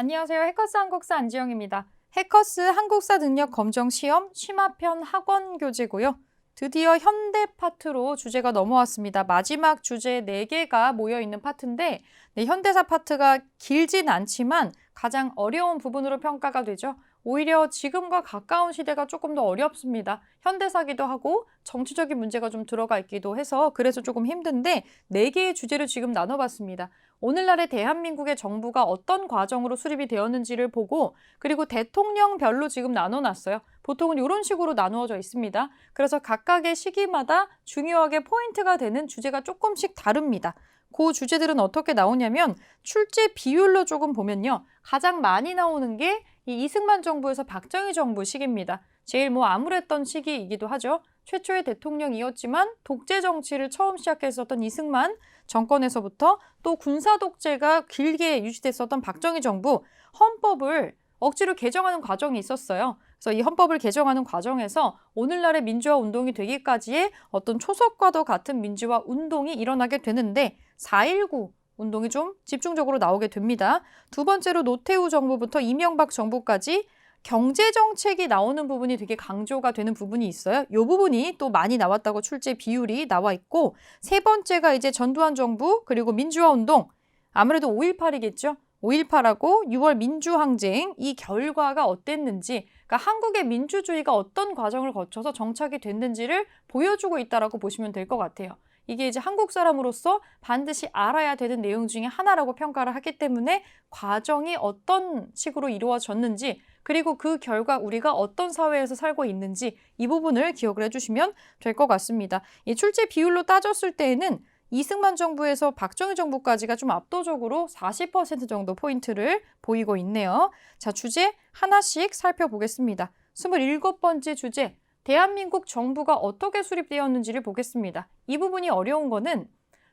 안녕하세요. 해커스 한국사 안지영입니다. 해커스 한국사 능력 검정 시험 심화편 학원 교재고요. 드디어 현대 파트로 주제가 넘어왔습니다. 마지막 주제 4개가 모여있는 파트인데 현대사 파트가 길진 않지만 가장 어려운 부분으로 평가가 되죠. 오히려 지금과 가까운 시대가 조금 더 어렵습니다. 현대사기도 하고 정치적인 문제가 좀 들어가 있기도 해서 그래서 조금 힘든데 4개의 주제를 지금 나눠봤습니다. 오늘날의 대한민국의 정부가 어떤 과정으로 수립이 되었는지를 보고 그리고 대통령별로 지금 나눠놨어요. 보통은 이런 식으로 나누어져 있습니다. 그래서 각각의 시기마다 중요하게 포인트가 되는 주제가 조금씩 다릅니다. 그 주제들은 어떻게 나오냐면 출제 비율로 조금 보면요. 가장 많이 나오는 게 이 이승만 정부에서 박정희 정부 시기입니다. 제일 암울했던 시기이기도 하죠. 최초의 대통령이었지만 독재 정치를 처음 시작했었던 이승만 정권에서부터 또 군사 독재가 길게 유지됐었던 박정희 정부 헌법을 억지로 개정하는 과정이 있었어요. 그래서 이 헌법을 개정하는 과정에서 오늘날의 민주화 운동이 되기까지의 어떤 초석과도 같은 민주화 운동이 일어나게 되는데 4.19 운동이 좀 집중적으로 나오게 됩니다. 두 번째로 노태우 정부부터 이명박 정부까지 경제정책이 나오는 부분이 되게 강조가 되는 부분이 있어요. 이 부분이 또 많이 나왔다고 출제 비율이 나와 있고 세 번째가 이제 전두환 정부 그리고 민주화운동 아무래도 5.18이겠죠. 5.18하고 6월 민주항쟁 이 결과가 어땠는지 그러니까 한국의 민주주의가 어떤 과정을 거쳐서 정착이 됐는지를 보여주고 있다라고 보시면 될 것 같아요. 이게 이제 한국 사람으로서 반드시 알아야 되는 내용 중에 하나라고 평가를 하기 때문에 과정이 어떤 식으로 이루어졌는지 그리고 그 결과 우리가 어떤 사회에서 살고 있는지 이 부분을 기억을 해주시면 될 것 같습니다. 이 출제 비율로 따졌을 때에는 이승만 정부에서 박정희 정부까지가 좀 압도적으로 40% 정도 포인트를 보이고 있네요. 자, 주제 하나씩 살펴보겠습니다. 27번째 주제, 대한민국 정부가 어떻게 수립되었는지를 보겠습니다. 이 부분이 어려운 거는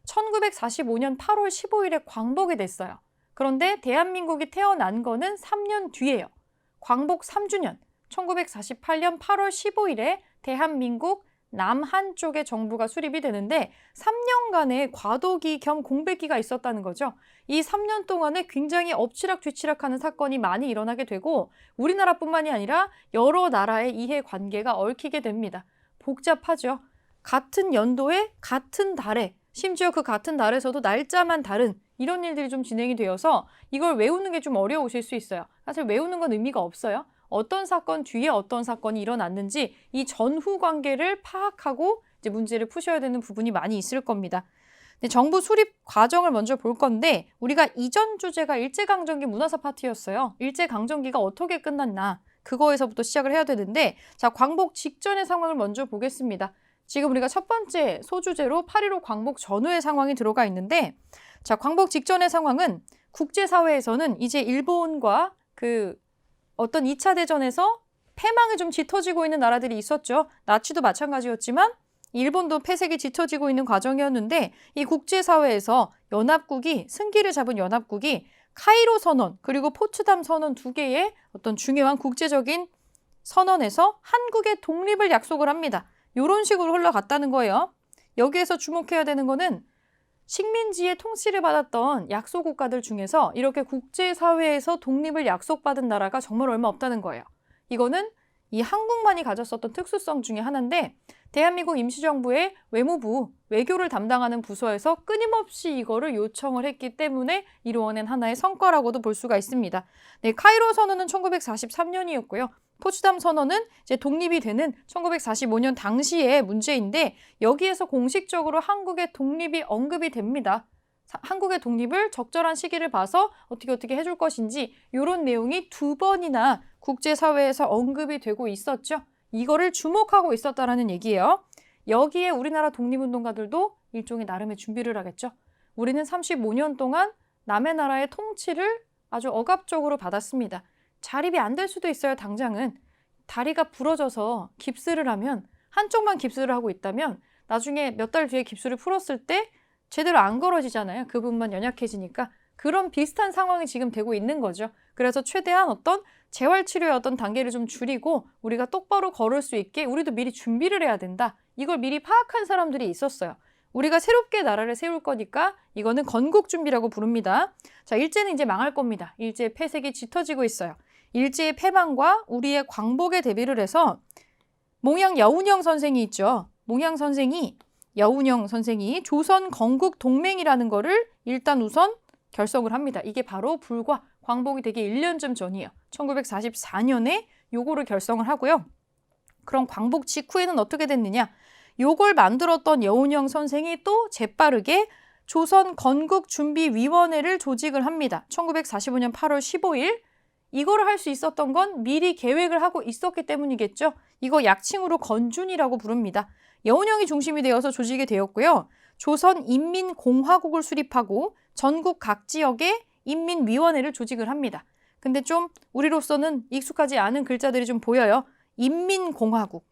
1945년 8월 15일에 광복이 됐어요. 그런데 대한민국이 태어난 거는 3년 뒤예요. 광복 3주년, 1948년 8월 15일에 대한민국 남한 쪽의 정부가 수립이 되는데 3년간의 과도기 겸 공백기가 있었다는 거죠. 이 3년 동안에 굉장히 엎치락뒤치락하는 사건이 많이 일어나게 되고 우리나라뿐만이 아니라 여러 나라의 이해관계가 얽히게 됩니다. 복잡하죠. 같은 연도에 같은 달에 심지어 그 같은 달에서도 날짜만 다른 이런 일들이 좀 진행이 되어서 이걸 외우는 게 좀 어려우실 수 있어요. 사실 외우는 건 의미가 없어요. 어떤 사건 뒤에 어떤 사건이 일어났는지 이 전후 관계를 파악하고 이제 문제를 푸셔야 되는 부분이 많이 있을 겁니다. 근데 정부 수립 과정을 먼저 볼 건데 우리가 이전 주제가 일제강점기 문화사 파트였어요. 일제강점기가 어떻게 끝났나 그거에서부터 시작을 해야 되는데 자, 광복 직전의 상황을 먼저 보겠습니다. 지금 우리가 첫 번째 소주제로 8.15 광복 전후의 상황이 들어가 있는데 자, 광복 직전의 상황은 국제사회에서는 이제 일본과 어떤 2차 대전에서 패망이 좀 짙어지고 있는 나라들이 있었죠. 나치도 마찬가지였지만 일본도 패색이 짙어지고 있는 과정이었는데 이 국제사회에서 승기를 잡은 연합국이 카이로 선언 그리고 포츠담 선언 2개의 어떤 중요한 국제적인 선언에서 한국의 독립을 약속을 합니다. 이런 식으로 흘러갔다는 거예요. 여기에서 주목해야 되는 거는 식민지의 통치를 받았던 약소 국가들 중에서 이렇게 국제사회에서 독립을 약속받은 나라가 정말 얼마 없다는 거예요. 이거는 이 한국만이 가졌었던 특수성 중에 하나인데 대한민국 임시정부의 외무부, 외교를 담당하는 부서에서 끊임없이 이거를 요청을 했기 때문에 이루어낸 하나의 성과라고도 볼 수가 있습니다. 네, 카이로 선언은 1943년이었고요. 포츠담 선언은 이제 독립이 되는 1945년 당시의 문제인데 여기에서 공식적으로 한국의 독립이 언급이 됩니다. 한국의 독립을 적절한 시기를 봐서 어떻게 해줄 것인지 이런 내용이 2번이나 국제사회에서 언급이 되고 있었죠. 이거를 주목하고 있었다라는 얘기예요. 여기에 우리나라 독립운동가들도 일종의 나름의 준비를 하겠죠. 우리는 35년 동안 남의 나라의 통치를 아주 억압적으로 받았습니다. 자립이 안 될 수도 있어요. 당장은 다리가 부러져서 깁스를 하면 한쪽만 깁스를 하고 있다면 나중에 몇 달 뒤에 깁스를 풀었을 때 제대로 안 걸어지잖아요. 그 부분만 연약해지니까 그런 비슷한 상황이 지금 되고 있는 거죠. 그래서 최대한 어떤 재활치료의 어떤 단계를 좀 줄이고 우리가 똑바로 걸을 수 있게 우리도 미리 준비를 해야 된다. 이걸 미리 파악한 사람들이 있었어요. 우리가 새롭게 나라를 세울 거니까 이거는 건국 준비라고 부릅니다. 자, 일제는 이제 망할 겁니다. 일제의 폐색이 짙어지고 있어요. 일제의 패망과 우리의 광복에 대비를 해서 여운형 선생이 있죠. 여운형 선생이 조선 건국 동맹이라는 거를 일단 우선 결성을 합니다. 이게 바로 불과 광복이 되기 1년쯤 전이에요. 1944년에 요거를 결성을 하고요. 그럼 광복 직후에는 어떻게 됐느냐? 요걸 만들었던 여운형 선생이 또 재빠르게 조선 건국준비위원회를 조직을 합니다. 1945년 8월 15일. 이거를 할 수 있었던 건 미리 계획을 하고 있었기 때문이겠죠. 이거 약칭으로 건준이라고 부릅니다. 여운형이 중심이 되어서 조직이 되었고요. 조선인민공화국을 수립하고 전국 각 지역에 인민위원회를 조직을 합니다. 근데 좀 우리로서는 익숙하지 않은 글자들이 좀 보여요. 인민공화국,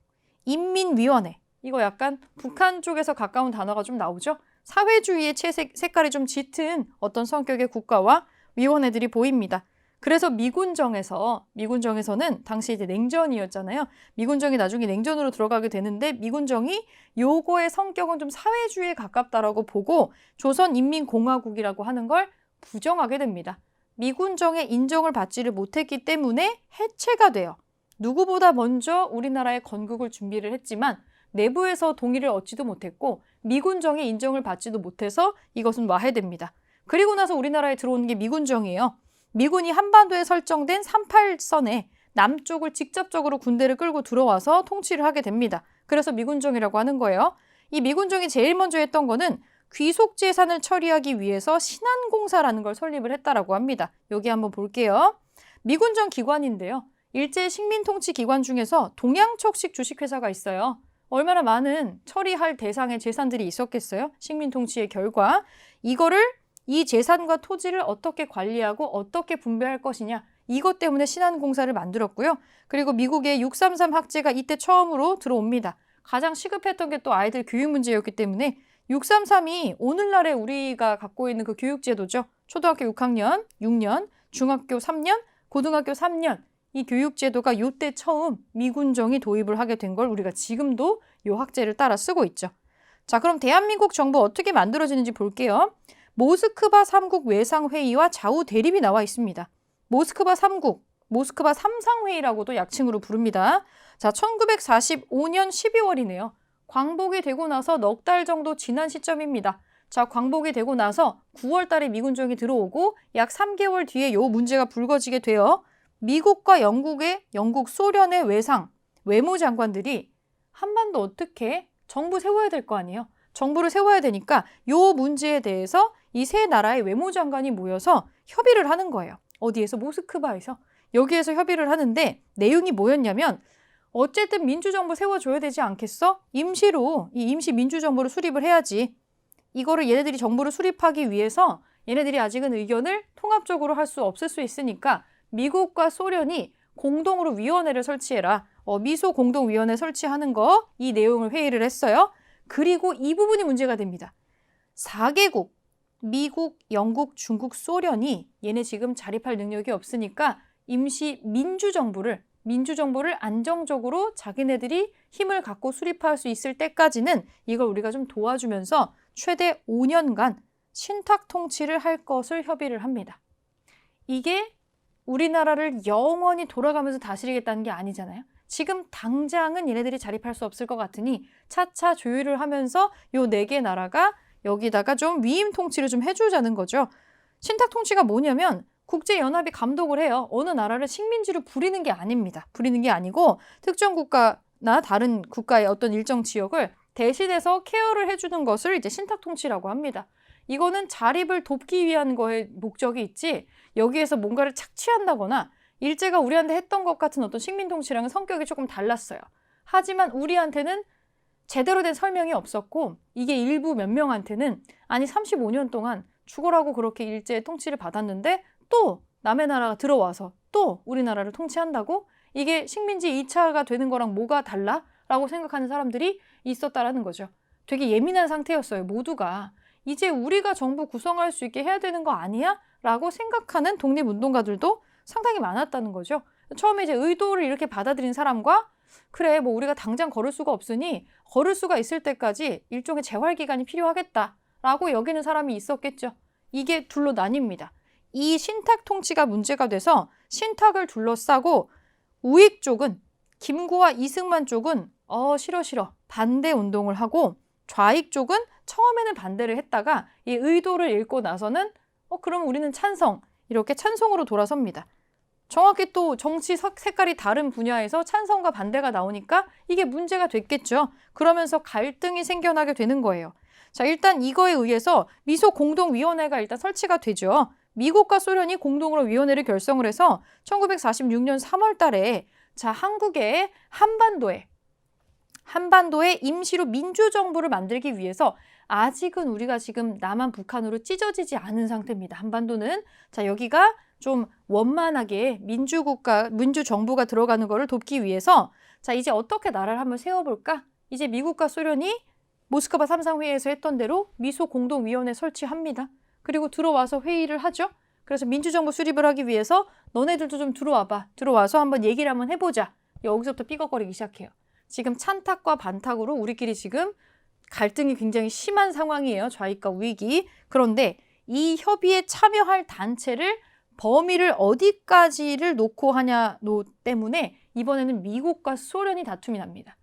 인민위원회. 이거 약간 북한 쪽에서 가까운 단어가 좀 나오죠. 사회주의의 색깔이 좀 짙은 어떤 성격의 국가와 위원회들이 보입니다. 그래서 미군정에서는 당시 이제 냉전이었잖아요. 미군정이 나중에 냉전으로 들어가게 되는데 미군정이 요거의 성격은 좀 사회주의에 가깝다라고 보고 조선인민공화국이라고 하는 걸 부정하게 됩니다. 미군정의 인정을 받지를 못했기 때문에 해체가 돼요. 누구보다 먼저 우리나라의 건국을 준비를 했지만 내부에서 동의를 얻지도 못했고 미군정의 인정을 받지도 못해서 이것은 와해됩니다. 그리고 나서 우리나라에 들어오는 게 미군정이에요. 미군이 한반도에 설정된 38선에 남쪽을 직접적으로 군대를 끌고 들어와서 통치를 하게 됩니다. 그래서 미군정이라고 하는 거예요. 이 미군정이 제일 먼저 했던 거는 귀속 재산을 처리하기 위해서 신안공사라는 걸 설립을 했다라고 합니다. 여기 한번 볼게요. 미군정 기관인데요. 일제 식민통치 기관 중에서 동양척식 주식회사가 있어요. 얼마나 많은 처리할 대상의 재산들이 있었겠어요? 식민통치의 결과. 이 재산과 토지를 어떻게 관리하고 어떻게 분배할 것이냐. 이것 때문에 신안공사를 만들었고요. 그리고 미국의 633 학제가 이때 처음으로 들어옵니다. 가장 시급했던 게 또 아이들 교육 문제였기 때문에 633이 오늘날에 우리가 갖고 있는 그 교육제도죠. 초등학교 6학년, 6년, 중학교 3년, 고등학교 3년. 이 교육제도가 이때 처음 미군정이 도입을 하게 된 걸 우리가 지금도 이 학제를 따라 쓰고 있죠. 자, 그럼 대한민국 정부 어떻게 만들어지는지 볼게요. 모스크바 3국 외상회의와 좌우 대립이 나와 있습니다. 모스크바 3국, 모스크바 삼상회의라고도 약칭으로 부릅니다. 자, 1945년 12월이네요. 광복이 되고 나서 넉 달 정도 지난 시점입니다. 자, 광복이 되고 나서 9월 달에 미군정이 들어오고 약 3개월 뒤에 요 문제가 불거지게 돼요. 미국과 영국, 소련의 외무장관들이 한반도 어떻게 정부 세워야 될 거 아니에요. 정부를 세워야 되니까 요 문제에 대해서 이 세 나라의 외무장관이 모여서 협의를 하는 거예요. 어디에서? 모스크바에서. 여기에서 협의를 하는데 내용이 뭐였냐면 어쨌든 민주정부 세워줘야 되지 않겠어? 임시로 이 임시 민주정부를 수립을 해야지. 이거를 얘네들이 정부를 수립하기 위해서 얘네들이 아직은 의견을 통합적으로 할 수 없을 수 있으니까 미국과 소련이 공동으로 위원회를 설치해라. 미소 공동위원회 설치하는 거, 이 내용을 회의를 했어요. 그리고 이 부분이 문제가 됩니다. 4개국, 미국, 영국, 중국, 소련이 얘네 지금 자립할 능력이 없으니까 임시 민주정부를 안정적으로 자기네들이 힘을 갖고 수립할 수 있을 때까지는 이걸 우리가 좀 도와주면서 최대 5년간 신탁 통치를 할 것을 협의를 합니다. 이게 우리나라를 영원히 돌아가면서 다스리겠다는 게 아니잖아요. 지금 당장은 얘네들이 자립할 수 없을 것 같으니 차차 조율을 하면서 요 4개 나라가 여기다가 좀 위임 통치를 좀 해주자는 거죠. 신탁 통치가 뭐냐면 국제연합이 감독을 해요. 어느 나라를 식민지로 부리는 게 아닙니다. 부리는 게 아니고 특정 국가나 다른 국가의 어떤 일정 지역을 대신해서 케어를 해주는 것을 이제 신탁 통치라고 합니다. 이거는 자립을 돕기 위한 거에 목적이 있지 여기에서 뭔가를 착취한다거나 일제가 우리한테 했던 것 같은 어떤 식민 통치랑은 성격이 조금 달랐어요. 하지만 우리한테는 제대로 된 설명이 없었고 이게 일부 몇 명한테는 아니 35년 동안 죽어라고 그렇게 일제의 통치를 받았는데 또 남의 나라가 들어와서 또 우리나라를 통치한다고? 이게 식민지 2차가 되는 거랑 뭐가 달라? 라고 생각하는 사람들이 있었다라는 거죠. 되게 예민한 상태였어요. 모두가. 이제 우리가 정부 구성할 수 있게 해야 되는 거 아니야? 라고 생각하는 독립운동가들도 상당히 많았다는 거죠. 처음에 이제 의도를 이렇게 받아들인 사람과 그래 뭐 우리가 당장 걸을 수가 없으니 걸을 수가 있을 때까지 일종의 재활 기간이 필요하겠다라고 여기는 사람이 있었겠죠. 이게 둘로 나뉩니다. 이 신탁 통치가 문제가 돼서 신탁을 둘러싸고 우익 쪽은 김구와 이승만 쪽은 싫어 반대 운동을 하고 좌익 쪽은 처음에는 반대를 했다가 이 의도를 읽고 나서는 그럼 우리는 찬성 이렇게 찬성으로 돌아섭니다. 정확히 또 정치 색깔이 다른 분야에서 찬성과 반대가 나오니까 이게 문제가 됐겠죠. 그러면서 갈등이 생겨나게 되는 거예요. 자, 일단 이거에 의해서 미소 공동위원회가 일단 설치가 되죠. 미국과 소련이 공동으로 위원회를 결성을 해서 1946년 3월 달에 자, 한국의 한반도에 임시로 민주정부를 만들기 위해서 아직은 우리가 지금 남한 북한으로 찢어지지 않은 상태입니다. 한반도는. 자, 여기가 좀 원만하게 민주정부가 들어가는 거를 돕기 위해서 자, 이제 어떻게 나라를 한번 세워볼까? 이제 미국과 소련이 모스크바 3상회의에서 했던 대로 미소 공동위원회 설치합니다. 그리고 들어와서 회의를 하죠. 그래서 민주정부 수립을 하기 위해서 너네들도 좀 들어와봐. 들어와서 한번 얘기를 한번 해보자. 여기서부터 삐걱거리기 시작해요. 지금 찬탁과 반탁으로 우리끼리 지금 갈등이 굉장히 심한 상황이에요. 좌익과 우익이. 그런데 이 협의에 참여할 단체를 범위를 어디까지를 놓고 하냐 때문에 이번에는 미국과 소련이 다툼이 납니다.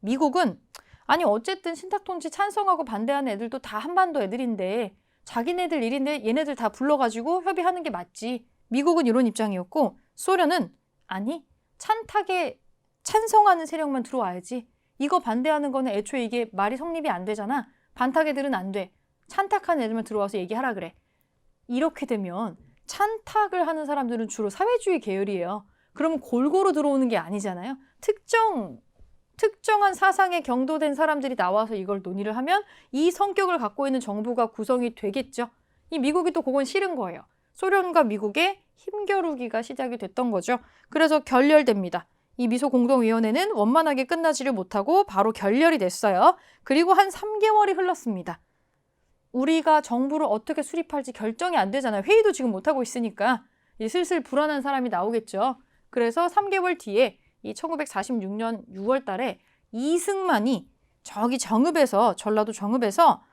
미국은 아니 어쨌든 신탁통치 찬성하고 반대하는 애들도 다 한반도 애들인데 자기네들 일인데 얘네들 다 불러가지고 협의하는 게 맞지. 미국은 이런 입장이었고 소련은 아니 찬탁에 찬성하는 세력만 들어와야지. 이거 반대하는 거는 애초에 이게 말이 성립이 안 되잖아. 반탁 애들은 안 돼. 찬탁하는 애들만 들어와서 얘기하라 그래. 이렇게 되면 찬탁을 하는 사람들은 주로 사회주의 계열이에요. 그러면 골고루 들어오는 게 아니잖아요. 특정한 사상에 경도된 사람들이 나와서 이걸 논의를 하면 이 성격을 갖고 있는 정부가 구성이 되겠죠. 이 미국이 또 그건 싫은 거예요. 소련과 미국의 힘겨루기가 시작이 됐던 거죠. 그래서 결렬됩니다. 이 미소 공동위원회는 원만하게 끝나지를 못하고 바로 결렬이 됐어요. 그리고 한 3개월이 흘렀습니다. 우리가 정부를 어떻게 수립할지 결정이 안 되잖아요. 회의도 지금 못하고 있으니까 이제 슬슬 불안한 사람이 나오겠죠. 그래서 3개월 뒤에 이 1946년 6월 달에 이승만이 저기 전라도 정읍에서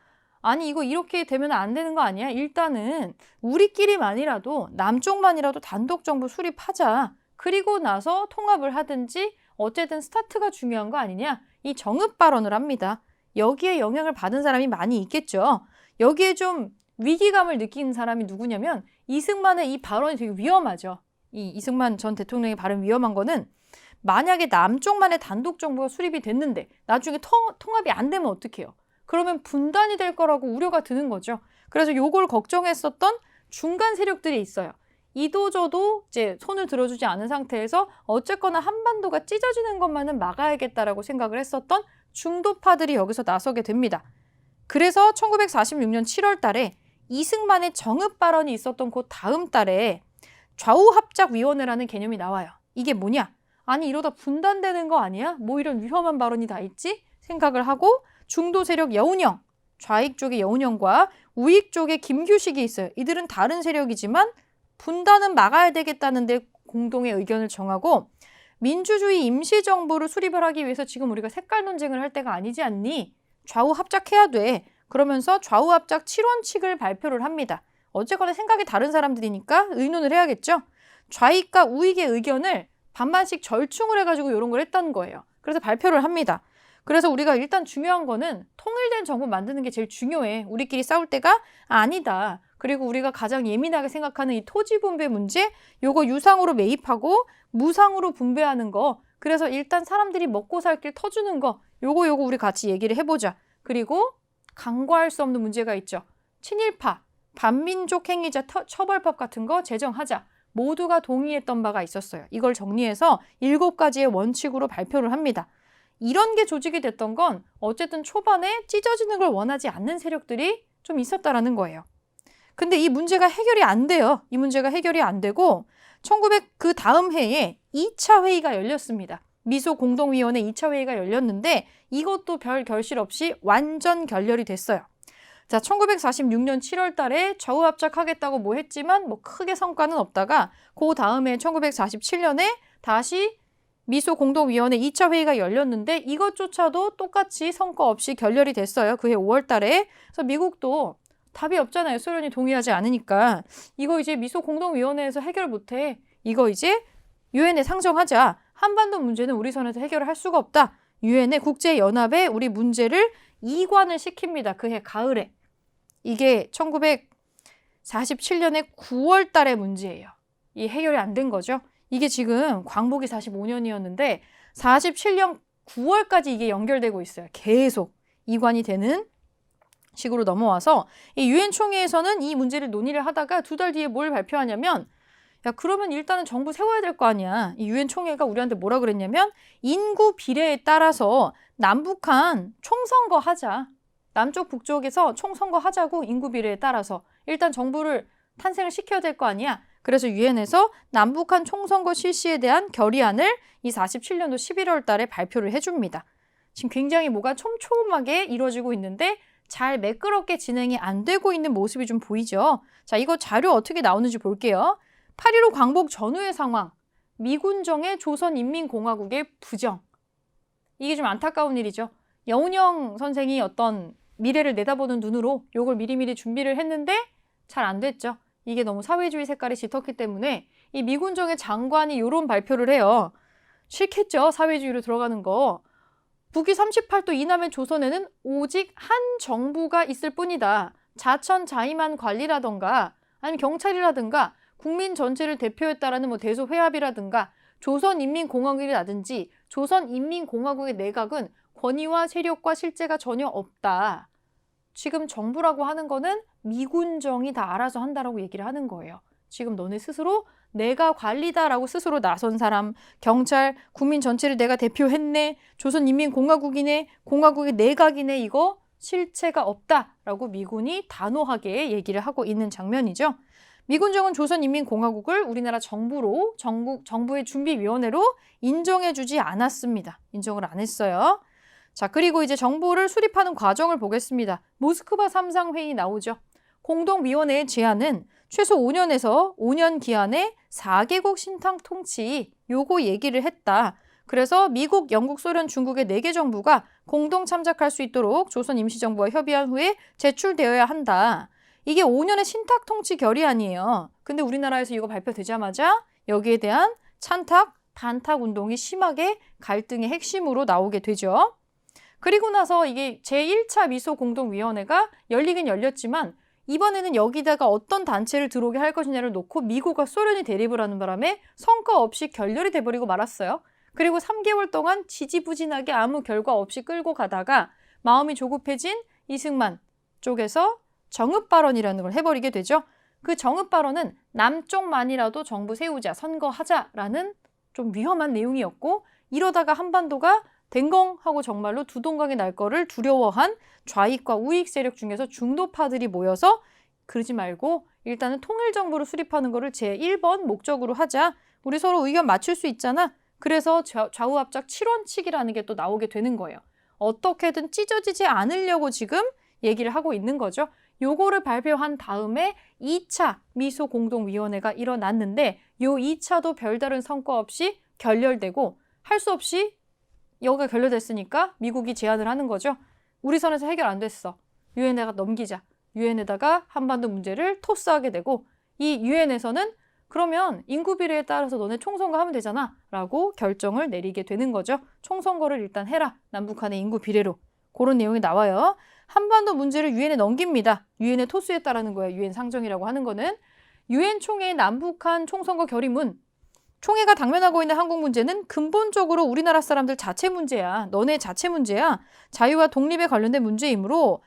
아니 이거 이렇게 되면 안 되는 거 아니야? 일단은 우리끼리만이라도 남쪽만이라도 단독 정부 수립하자. 그리고 나서 통합을 하든지 어쨌든 스타트가 중요한 거 아니냐? 이 정읍 발언을 합니다. 여기에 영향을 받은 사람이 많이 있겠죠. 여기에 좀 위기감을 느낀 사람이 누구냐면 이승만의 이 발언이 되게 위험하죠. 이 이승만 전 대통령의 발언 위험한 거는 만약에 남쪽만의 단독 정부가 수립이 됐는데 나중에 통합이 안 되면 어떡해요? 그러면 분단이 될 거라고 우려가 드는 거죠. 그래서 요걸 걱정했었던 중간 세력들이 있어요. 이도저도 이제 손을 들어주지 않은 상태에서 어쨌거나 한반도가 찢어지는 것만은 막아야겠다라고 생각을 했었던 중도파들이 여기서 나서게 됩니다. 그래서 1946년 7월 달에 이승만의 정읍 발언이 있었던 그 다음 달에 좌우합작위원회라는 개념이 나와요. 이게 뭐냐? 아니 이러다 분단되는 거 아니야? 뭐 이런 위험한 발언이 다 있지? 생각을 하고 중도 세력 여운형, 좌익 쪽의 여운형과 우익 쪽의 김규식이 있어요. 이들은 다른 세력이지만 분단은 막아야 되겠다는데 공동의 의견을 정하고 민주주의 임시정부를 수립을 하기 위해서 지금 우리가 색깔 논쟁을 할 때가 아니지 않니? 좌우합작해야 돼. 그러면서 좌우합작 7원칙을 발표를 합니다. 어쨌거나 생각이 다른 사람들이니까 의논을 해야겠죠. 좌익과 우익의 의견을 반반씩 절충을 해가지고 이런 걸 했다는 거예요. 그래서 발표를 합니다. 그래서 우리가 일단 중요한 거는 통일된 정부 만드는 게 제일 중요해. 우리끼리 싸울 때가 아니다. 그리고 우리가 가장 예민하게 생각하는 이 토지 분배 문제, 요거 유상으로 매입하고 무상으로 분배하는 거. 그래서 일단 사람들이 먹고 살 길 터주는 거. 요거 우리 같이 얘기를 해보자. 그리고 간과할 수 없는 문제가 있죠. 친일파, 반민족 행위자 처벌법 같은 거 제정하자. 모두가 동의했던 바가 있었어요. 이걸 정리해서 7가지의 원칙으로 발표를 합니다. 이런 게 조직이 됐던 건 어쨌든 초반에 찢어지는 걸 원하지 않는 세력들이 좀 있었다라는 거예요. 근데 이 문제가 해결이 안 돼요. 이 문제가 해결이 안 되고 그 다음 해에 2차 회의가 열렸습니다. 미소 공동위원회 2차 회의가 열렸는데 이것도 별 결실 없이 완전 결렬이 됐어요. 자, 1946년 7월 달에 좌우합작하겠다고 뭐 했지만 뭐 크게 성과는 없다가 그 다음에 1947년에 다시 미소 공동위원회 2차 회의가 열렸는데 이것조차도 똑같이 성과 없이 결렬이 됐어요. 그해 5월 달에. 그래서 미국도 답이 없잖아요. 소련이 동의하지 않으니까. 이거 이제 미소 공동위원회에서 해결 못해. 이거 이제 유엔에 상정하자. 한반도 문제는 우리 선에서 해결을 할 수가 없다. 유엔의 국제연합에 우리 문제를 이관을 시킵니다. 그해 가을에. 이게 1947년에 9월 달의 문제예요. 이 해결이 안 된 거죠. 이게 지금 광복이 45년이었는데 47년 9월까지 이게 연결되고 있어요. 계속 이관이 되는 식으로 넘어와서 이 유엔 총회에서는 이 문제를 논의를 하다가 2달 뒤에 뭘 발표하냐면 야 그러면 일단은 정부 세워야 될 거 아니야. 이 유엔 총회가 우리한테 뭐라 그랬냐면 인구 비례에 따라서 남북한 총선거 하자. 남쪽 북쪽에서 총선거 하자고 인구 비례에 따라서 일단 정부를 탄생을 시켜야 될 거 아니야. 그래서 유엔에서 남북한 총선거 실시에 대한 결의안을 이 47년도 11월 달에 발표를 해줍니다. 지금 굉장히 뭐가 촘촘하게 이루어지고 있는데 잘 매끄럽게 진행이 안 되고 있는 모습이 좀 보이죠. 자, 이거 자료 어떻게 나오는지 볼게요. 8.15 광복 전후의 상황, 미군정의 조선인민공화국의 부정. 이게 좀 안타까운 일이죠. 여운형 선생이 어떤 미래를 내다보는 눈으로 이걸 미리미리 준비를 했는데 잘 안 됐죠. 이게 너무 사회주의 색깔이 짙었기 때문에 이 미군정의 장관이 이런 발표를 해요. 싫겠죠, 사회주의로 들어가는 거. 북위 38도 이남의 조선에는 오직 한 정부가 있을 뿐이다. 자천자임한 관리라던가 아니면 경찰이라든가 국민 전체를 대표했다라는 뭐 대소회합이라든가 조선인민공화국이라든지 조선인민공화국의 내각은 권위와 세력과 실제가 전혀 없다. 지금 정부라고 하는 거는 미군정이 다 알아서 한다라고 얘기를 하는 거예요. 지금 너네 스스로 내가 관리다라고 스스로 나선 사람, 경찰, 국민 전체를 내가 대표했네, 조선인민공화국이네, 공화국의 내각이네, 이거 실체가 없다라고 미군이 단호하게 얘기를 하고 있는 장면이죠. 미군정은 조선인민공화국을 우리나라 정부로, 정부의 준비위원회로 인정해주지 않았습니다. 인정을 안 했어요. 자, 그리고 이제 정부를 수립하는 과정을 보겠습니다. 모스크바 3상회의 나오죠. 공동위원회의 제안은 최소 5년에서 5년 기한의 4개국 신탁 통치, 요거 얘기를 했다. 그래서 미국, 영국, 소련, 중국의 4개 정부가 공동 참작할 수 있도록 조선 임시정부와 협의한 후에 제출되어야 한다. 이게 5년의 신탁 통치 결의안이에요. 근데 우리나라에서 이거 발표되자마자 여기에 대한 찬탁, 반탁 운동이 심하게 갈등의 핵심으로 나오게 되죠. 그리고 나서 이게 제1차 미소 공동위원회가 열리긴 열렸지만 이번에는 여기다가 어떤 단체를 들어오게 할 것이냐를 놓고 미국과 소련이 대립을 하는 바람에 성과 없이 결렬이 돼버리고 말았어요. 그리고 3개월 동안 지지부진하게 아무 결과 없이 끌고 가다가 마음이 조급해진 이승만 쪽에서 정읍 발언이라는 걸 해버리게 되죠. 그 정읍 발언은 남쪽만이라도 정부 세우자, 선거하자라는 좀 위험한 내용이었고 이러다가 한반도가 댕공 하고 정말로 두동강이 날 거를 두려워한 좌익과 우익 세력 중에서 중도파들이 모여서 그러지 말고 일단은 통일정부를 수립하는 거를 제1번 목적으로 하자. 우리 서로 의견 맞출 수 있잖아. 그래서 좌우합작 7원칙이라는 게 또 나오게 되는 거예요. 어떻게든 찢어지지 않으려고 지금 얘기를 하고 있는 거죠. 요거를 발표한 다음에 2차 미소 공동위원회가 일어났는데 요 2차도 별다른 성과 없이 결렬되고 할 수 없이 여기가 결렬됐으니까 미국이 제안을 하는 거죠. 우리 선에서 해결 안 됐어. 유엔에다가 넘기자. 유엔에다가 한반도 문제를 토스하게 되고 이 유엔에서는 그러면 인구 비례에 따라서 너네 총선거 하면 되잖아 라고 결정을 내리게 되는 거죠. 총선거를 일단 해라. 남북한의 인구 비례로. 그런 내용이 나와요. 한반도 문제를 유엔에 넘깁니다. 유엔에 토스했다라는 거예요. 유엔 상정이라고 하는 거는. 유엔 총회의 남북한 총선거 결의문. 총회가 당면하고 있는 한국 문제는 근본적으로 우리나라 사람들 자체 문제야. 너네 자체 문제야. 자유와 독립에 관련된 문제이므로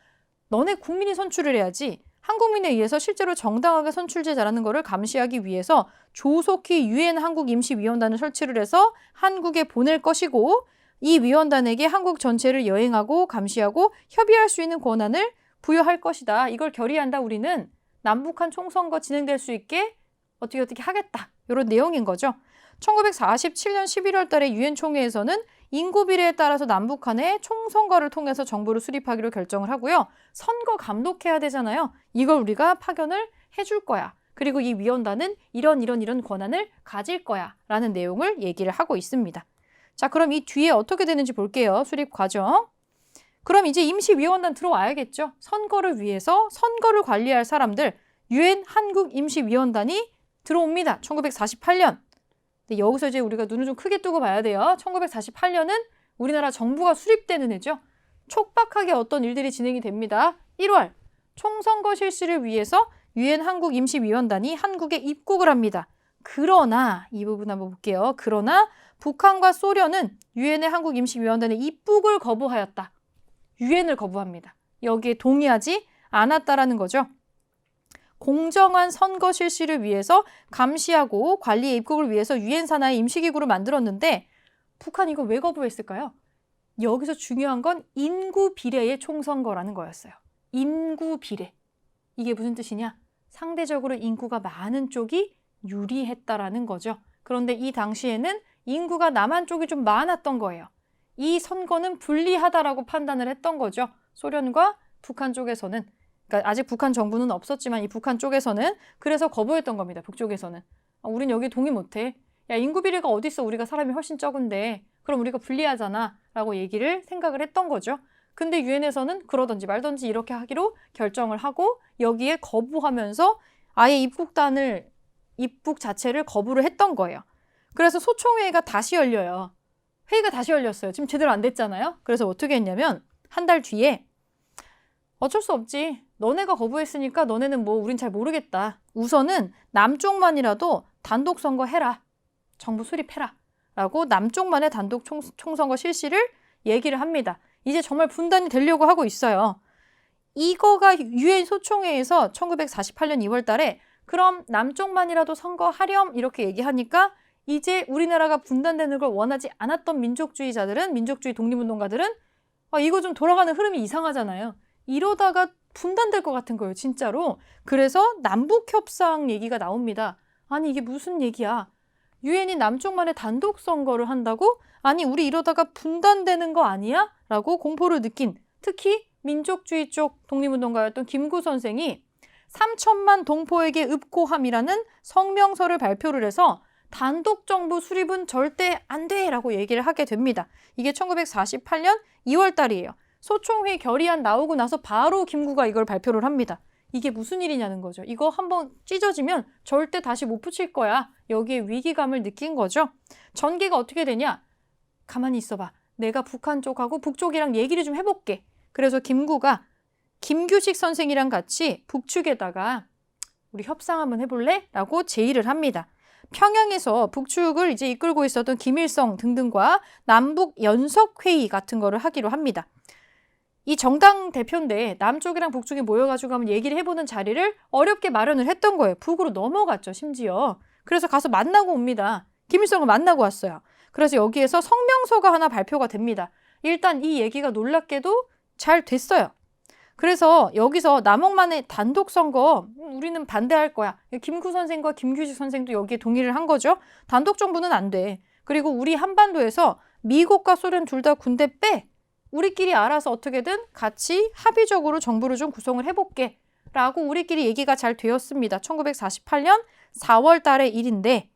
너네 국민이 선출을 해야지. 한국민에 의해서 실제로 정당하게 선출제자라는 것을 감시하기 위해서 조속히 유엔 한국임시위원단을 설치를 해서 한국에 보낼 것이고 이 위원단에게 한국 전체를 여행하고 감시하고 협의할 수 있는 권한을 부여할 것이다. 이걸 결의한다. 우리는 남북한 총선거 진행될 수 있게 어떻게 하겠다. 이런 내용인 거죠. 1947년 11월 달에 유엔 총회에서는 인구 비례에 따라서 남북한의 총선거를 통해서 정부를 수립하기로 결정을 하고요. 선거 감독해야 되잖아요. 이걸 우리가 파견을 해줄 거야. 그리고 이 위원단은 이런 권한을 가질 거야. 라는 내용을 얘기를 하고 있습니다. 자, 그럼 이 뒤에 어떻게 되는지 볼게요. 수립 과정. 그럼 이제 임시위원단 들어와야겠죠. 선거를 위해서 선거를 관리할 사람들, 유엔 한국임시위원단이 들어옵니다. 1948년. 근데 여기서 이제 우리가 눈을 좀 크게 뜨고 봐야 돼요. 1948년은 우리나라 정부가 수립되는 해죠. 촉박하게 어떤 일들이 진행이 됩니다. 1월, 총선거 실시를 위해서 유엔 한국임시위원단이 한국에 입국을 합니다. 그러나, 이 부분 한번 볼게요. 그러나 북한과 소련은 유엔의 한국임시위원단의 입국을 거부하였다. 유엔을 거부합니다. 여기에 동의하지 않았다라는 거죠. 공정한 선거 실시를 위해서 감시하고 관리의 입국을 위해서 유엔 산하의 임시기구를 만들었는데 북한이 이거 왜 거부했을까요? 여기서 중요한 건 인구 비례의 총선거라는 거였어요. 인구 비례. 이게 무슨 뜻이냐? 상대적으로 인구가 많은 쪽이 유리했다라는 거죠. 그런데 이 당시에는 인구가 남한 쪽이 좀 많았던 거예요. 이 선거는 불리하다라고 판단을 했던 거죠. 소련과 북한 쪽에서는. 그러니까 아직 북한 정부는 없었지만 이 북한 쪽에서는 그래서 거부했던 겁니다. 북쪽에서는. 우린 여기 동의 못해. 야, 인구 비례가 어디 있어? 우리가 사람이 훨씬 적은데. 그럼 우리가 불리하잖아. 라고 얘기를 생각을 했던 거죠. 근데 유엔에서는 그러든지 말든지 이렇게 하기로 결정을 하고 여기에 거부하면서 아예 입국 자체를 거부를 했던 거예요. 그래서 소총회의가 다시 열려요. 회의가 다시 열렸어요. 지금 제대로 안 됐잖아요. 그래서 어떻게 했냐면 한 달 뒤에 어쩔 수 없지. 너네가 거부했으니까 너네는 뭐 우린 잘 모르겠다. 우선은 남쪽만이라도 단독 선거 해라. 정부 수립해라. 라고 남쪽만의 단독 총선거 실시를 얘기를 합니다. 이제 정말 분단이 되려고 하고 있어요. 이거가 유엔 소총회에서 1948년 2월 달에 그럼 남쪽만이라도 선거하렴 이렇게 얘기하니까 이제 우리나라가 분단되는 걸 원하지 않았던 민족주의자들은, 민족주의 독립운동가들은 이거 좀 돌아가는 흐름이 이상하잖아요. 이러다가 분단될 것 같은 거예요, 진짜로. 그래서 남북협상 얘기가 나옵니다. 아니, 이게 무슨 얘기야? 유엔이 남쪽만의 단독 선거를 한다고? 아니, 우리 이러다가 분단되는 거 아니야? 라고 공포를 느낀 특히 민족주의 쪽 독립운동가였던 김구 선생이 3천만 동포에게 읍고함이라는 성명서를 발표를 해서 단독 정부 수립은 절대 안 돼! 라고 얘기를 하게 됩니다. 이게 1948년 2월 달이에요. 소총회 결의안 나오고 나서 바로 김구가 이걸 발표를 합니다. 이게 무슨 일이냐는 거죠. 이거 한번 찢어지면 절대 다시 못 붙일 거야. 여기에 위기감을 느낀 거죠. 전개가 어떻게 되냐? 가만히 있어봐. 내가 북한 쪽하고 북쪽이랑 얘기를 좀 해볼게. 그래서 김구가 김규식 선생이랑 같이 북측에다가 우리 협상 한번 해볼래? 라고 제의를 합니다. 평양에서 북측을 이제 이끌고 있었던 김일성 등등과 남북 연석회의 같은 거를 하기로 합니다. 이 정당 대표인데 남쪽이랑 북쪽이 모여가지고 한번 얘기를 해보는 자리를 어렵게 마련을 했던 거예요. 북으로 넘어갔죠, 심지어. 그래서 가서 만나고 옵니다. 김일성을 만나고 왔어요. 그래서 여기에서 성명서가 하나 발표가 됩니다. 일단 이 얘기가 놀랍게도 잘 됐어요. 그래서 여기서 남북만의 단독 선거 우리는 반대할 거야. 김구 선생과 김규식 선생도 여기에 동의를 한 거죠. 단독 정부는 안 돼. 그리고 우리 한반도에서 미국과 소련 둘 다 군대 빼. 우리끼리 알아서 어떻게든 같이 합의적으로 정부를 좀 구성을 해볼게. 라고 우리끼리 얘기가 잘 되었습니다. 1948년 4월 달의 일인데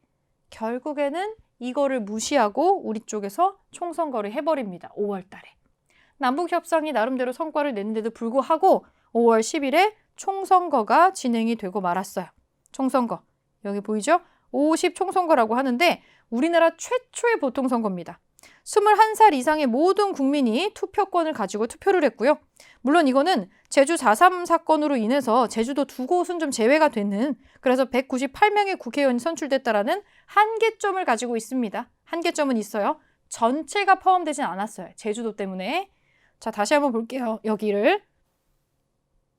결국에는 이거를 무시하고 우리 쪽에서 총선거를 해버립니다. 5월 달에. 남북협상이 나름대로 성과를 냈는데도 불구하고 5월 10일에 총선거가 진행이 되고 말았어요. 총선거. 여기 보이죠? 50 총선거라고 하는데 우리나라 최초의 보통선거입니다. 21살 이상의 모든 국민이 투표권을 가지고 투표를 했고요. 물론 이거는 제주 4.3 사건으로 인해서 제주도 두 곳은 좀 제외가 되는 그래서 198명의 국회의원이 선출됐다라는 한계점을 가지고 있습니다. 한계점은 있어요. 전체가 포함되진 않았어요. 제주도 때문에. 자, 다시 한번 볼게요. 여기를.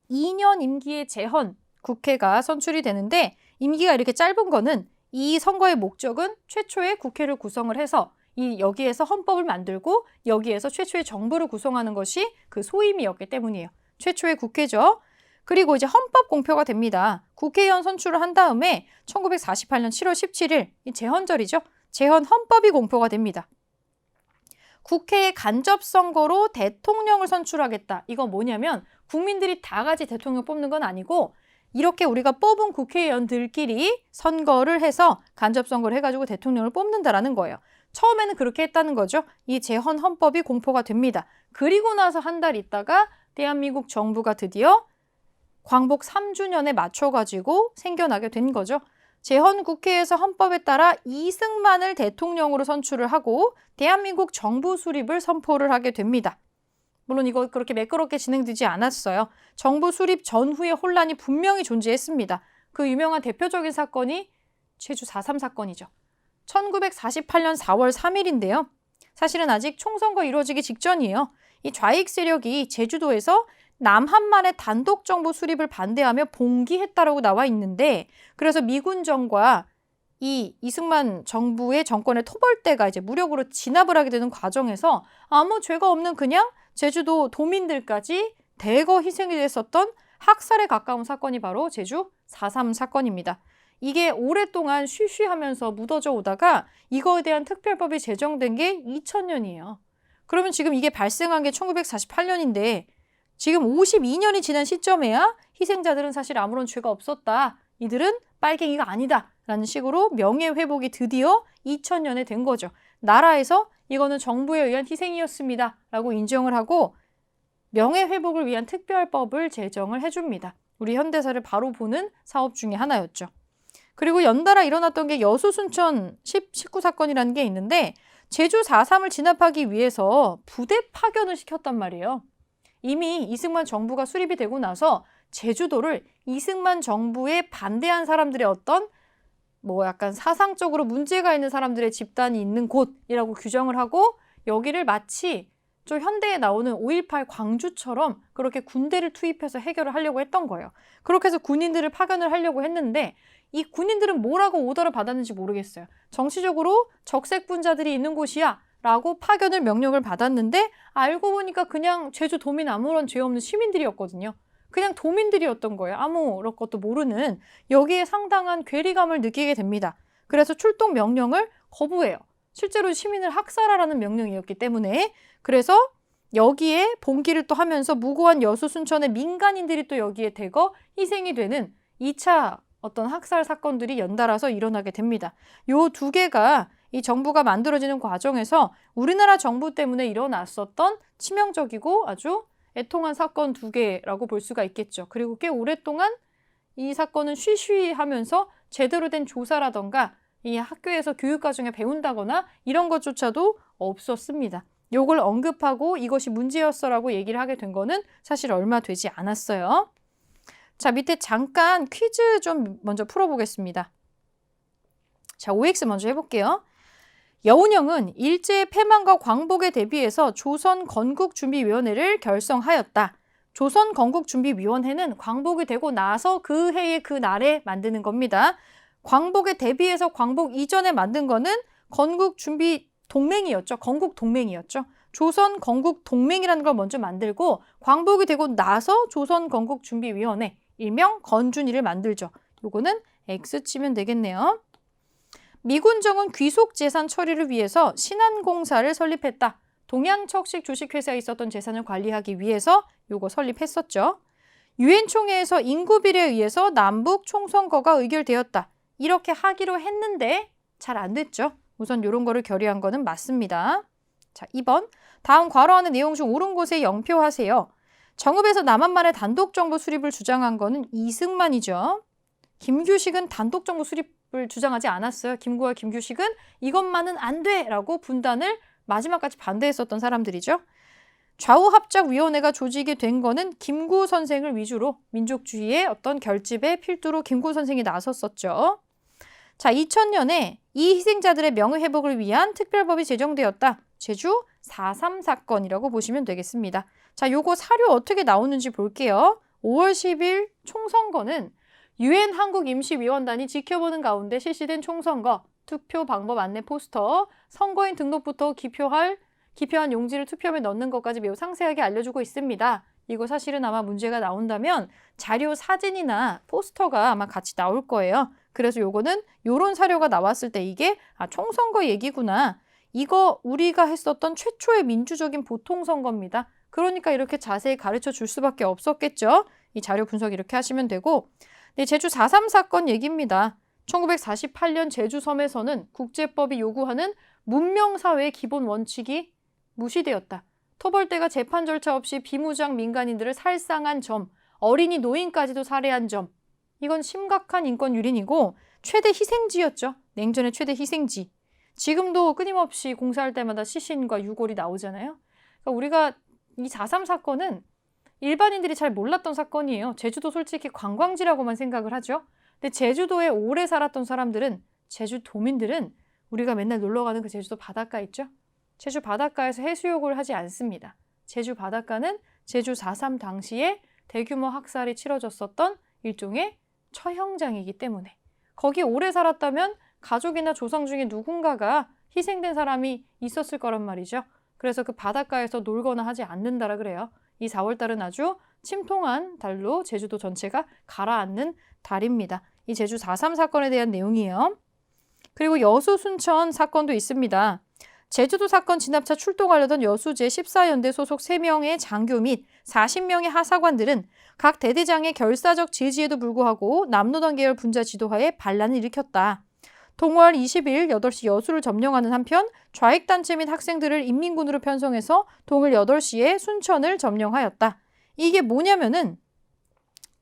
2년 임기의 재헌 국회가 선출이 되는데 임기가 이렇게 짧은 거는 이 선거의 목적은 최초의 국회를 구성을 해서 여기에서 헌법을 만들고 여기에서 최초의 정부를 구성하는 것이 그 소임이었기 때문이에요. 최초의 국회죠. 그리고 이제 헌법 공표가 됩니다. 국회의원 선출을 한 다음에 1948년 7월 17일 이 재헌절이죠. 재헌 헌법이 공표가 됩니다. 국회의 간접선거로 대통령을 선출하겠다. 이건 뭐냐면 국민들이 다 같이 대통령 뽑는 건 아니고 이렇게 우리가 뽑은 국회의원들끼리 선거를 해서 간접선거를 해가지고 대통령을 뽑는다라는 거예요. 처음에는 그렇게 했다는 거죠. 이 재헌 헌법이 공포가 됩니다. 그리고 나서 한 달 있다가 대한민국 정부가 드디어 광복 3주년에 맞춰가지고 생겨나게 된 거죠. 재헌국회에서 헌법에 따라 이승만을 대통령으로 선출을 하고 대한민국 정부 수립을 선포를 하게 됩니다. 물론 이거 그렇게 매끄럽게 진행되지 않았어요. 정부 수립 전후에 혼란이 분명히 존재했습니다. 그 유명한 대표적인 사건이 제주 4.3 사건이죠. 1948년 4월 3일인데요. 사실은 아직 총선거 이루어지기 직전이에요. 이 좌익 세력이 제주도에서 남한만의 단독 정부 수립을 반대하며 봉기했다라고 나와 있는데, 그래서 미군정과 이 이승만 정부의 정권의 토벌대가 이제 무력으로 진압을 하게 되는 과정에서 아무 죄가 없는 그냥 제주도 도민들까지 대거 희생이 됐었던 학살에 가까운 사건이 바로 제주 4.3 사건입니다. 이게 오랫동안 쉬쉬하면서 묻어져 오다가 이거에 대한 특별법이 제정된 게 2000년이에요. 그러면 지금 이게 발생한 게 1948년인데 지금 52년이 지난 시점에야 희생자들은 사실 아무런 죄가 없었다. 이들은 빨갱이가 아니다. 라는 식으로 명예회복이 드디어 2000년에 된 거죠. 나라에서 이거는 정부에 의한 희생이었습니다. 라고 인정을 하고 명예회복을 위한 특별법을 제정을 해줍니다. 우리 현대사를 바로 보는 사업 중에 하나였죠. 그리고 연달아 일어났던 게 여수 순천 19 사건이라는 게 있는데 제주 4.3을 진압하기 위해서 부대 파견을 시켰단 말이에요. 이미 이승만 정부가 수립이 되고 나서 제주도를 이승만 정부에 반대한 사람들의 어떤 약간 사상적으로 문제가 있는 사람들의 집단이 있는 곳이라고 규정을 하고 여기를 마치 좀 현대에 나오는 5.18 광주처럼 그렇게 군대를 투입해서 해결을 하려고 했던 거예요. 그렇게 해서 군인들을 파견을 하려고 했는데 이 군인들은 뭐라고 오더를 받았는지 모르겠어요. 정치적으로 적색분자들이 있는 곳이야 라고 파견을 명령을 받았는데 알고 보니까 그냥 제주 도민 아무런 죄 없는 시민들이었거든요. 그냥 도민들이었던 거예요. 아무런 것도 모르는. 여기에 상당한 괴리감을 느끼게 됩니다. 그래서 출동 명령을 거부해요. 실제로 시민을 학살하라는 명령이었기 때문에. 그래서 여기에 봉기를 또 하면서 무고한 여수 순천의 민간인들이 또 여기에 대거 희생이 되는 2차 어떤 학살 사건들이 연달아서 일어나게 됩니다. 요 두 개가 이 정부가 만들어지는 과정에서 우리나라 정부 때문에 일어났었던 치명적이고 아주 애통한 사건 두 개라고 볼 수가 있겠죠. 그리고 꽤 오랫동안 이 사건은 쉬쉬하면서 제대로 된 조사라던가 이 학교에서 교육과정에 배운다거나 이런 것조차도 없었습니다. 요걸 언급하고 이것이 문제였어라고 얘기를 하게 된 거는 사실 얼마 되지 않았어요. 자, 밑에 잠깐 퀴즈 좀 먼저 풀어보겠습니다. 자, OX 먼저 해볼게요. 여운형은 일제의 패망과 광복에 대비해서 조선건국준비위원회를 결성하였다. 조선건국준비위원회는 광복이 되고 나서 그 해의 그 날에 만드는 겁니다. 광복에 대비해서 광복 이전에 만든 거는 건국준비동맹이었죠. 건국동맹이었죠. 조선건국동맹이라는 걸 먼저 만들고 광복이 되고 나서 조선건국준비위원회, 일명 건준위를 만들죠. 요거는 X 치면 되겠네요. 미군정은 귀속재산 처리를 위해서 신한공사를 설립했다. 동양척식 주식회사에 있었던 재산을 관리하기 위해서 요거 설립했었죠. 유엔 총회에서 인구비례에 의해서 남북 총선거가 의결되었다. 이렇게 하기로 했는데 잘 안 됐죠. 우선 이런 거를 결의한 거는 맞습니다. 자, 2번. 다음 괄호 안의 내용 중 옳은 곳에 0표 하세요. 정읍에서 남한만의 단독정부 수립을 주장한 거는 이승만이죠. 김규식은 단독정부 수립을 주장하지 않았어요. 김구와 김규식은 이것만은 안 돼라고 분단을 마지막까지 반대했었던 사람들이죠. 좌우합작위원회가 조직이 된 거는 김구 선생을 위주로 민족주의의 어떤 결집에 필두로 김구 선생이 나섰었죠. 자, 2000년에 이 희생자들의 명예회복을 위한 특별법이 제정되었다. 제주 4.3 사건이라고 보시면 되겠습니다. 자, 요거 사료 어떻게 나오는지 볼게요. 5월 10일 총선거는 유엔 한국임시위원단이 지켜보는 가운데 실시된 총선거, 투표 방법 안내 포스터, 선거인 등록부터 기표한 용지를 투표함에 넣는 것까지 매우 상세하게 알려주고 있습니다. 이거 사실은 아마 문제가 나온다면 자료 사진이나 포스터가 아마 같이 나올 거예요. 그래서 요거는 요런 사료가 나왔을 때 이게 총선거 얘기구나. 이거 우리가 했었던 최초의 민주적인 보통선거입니다. 그러니까 이렇게 자세히 가르쳐 줄 수밖에 없었겠죠. 이 자료 분석 이렇게 하시면 되고 네, 제주 4.3 사건 얘기입니다. 1948년 제주섬에서는 국제법이 요구하는 문명사회의 기본 원칙이 무시되었다. 토벌대가 재판 절차 없이 비무장 민간인들을 살상한 점, 어린이 노인까지도 살해한 점, 이건 심각한 인권 유린이고 최대 희생지였죠. 냉전의 최대 희생지. 지금도 끊임없이 공사할 때마다 시신과 유골이 나오잖아요. 그러니까 우리가 이 4.3 사건은 일반인들이 잘 몰랐던 사건이에요. 제주도 솔직히 관광지라고만 생각을 하죠. 근데 제주도에 오래 살았던 사람들은, 제주도민들은 우리가 맨날 놀러 가는 그 제주도 바닷가 있죠? 제주 바닷가에서 해수욕을 하지 않습니다. 제주 바닷가는 제주 4.3 당시에 대규모 학살이 치러졌었던 일종의 처형장이기 때문에 거기 오래 살았다면 가족이나 조상 중에 누군가가 희생된 사람이 있었을 거란 말이죠. 그래서 그 바닷가에서 놀거나 하지 않는다라 그래요. 이 4월달은 아주 침통한 달로 제주도 전체가 가라앉는 달입니다. 이 제주 4.3 사건에 대한 내용이에요. 그리고 여수 순천 사건도 있습니다. 제주도 사건 진압차 출동하려던 여수 제14연대 소속 3명의 장교 및 40명의 하사관들은 각 대대장의 결사적 제지에도 불구하고 남로당 계열 분자 지도하에 반란을 일으켰다. 동월 20일 8시 여수를 점령하는 한편 좌익단체 및 학생들을 인민군으로 편성해서 동일 8시에 순천을 점령하였다. 이게 뭐냐면은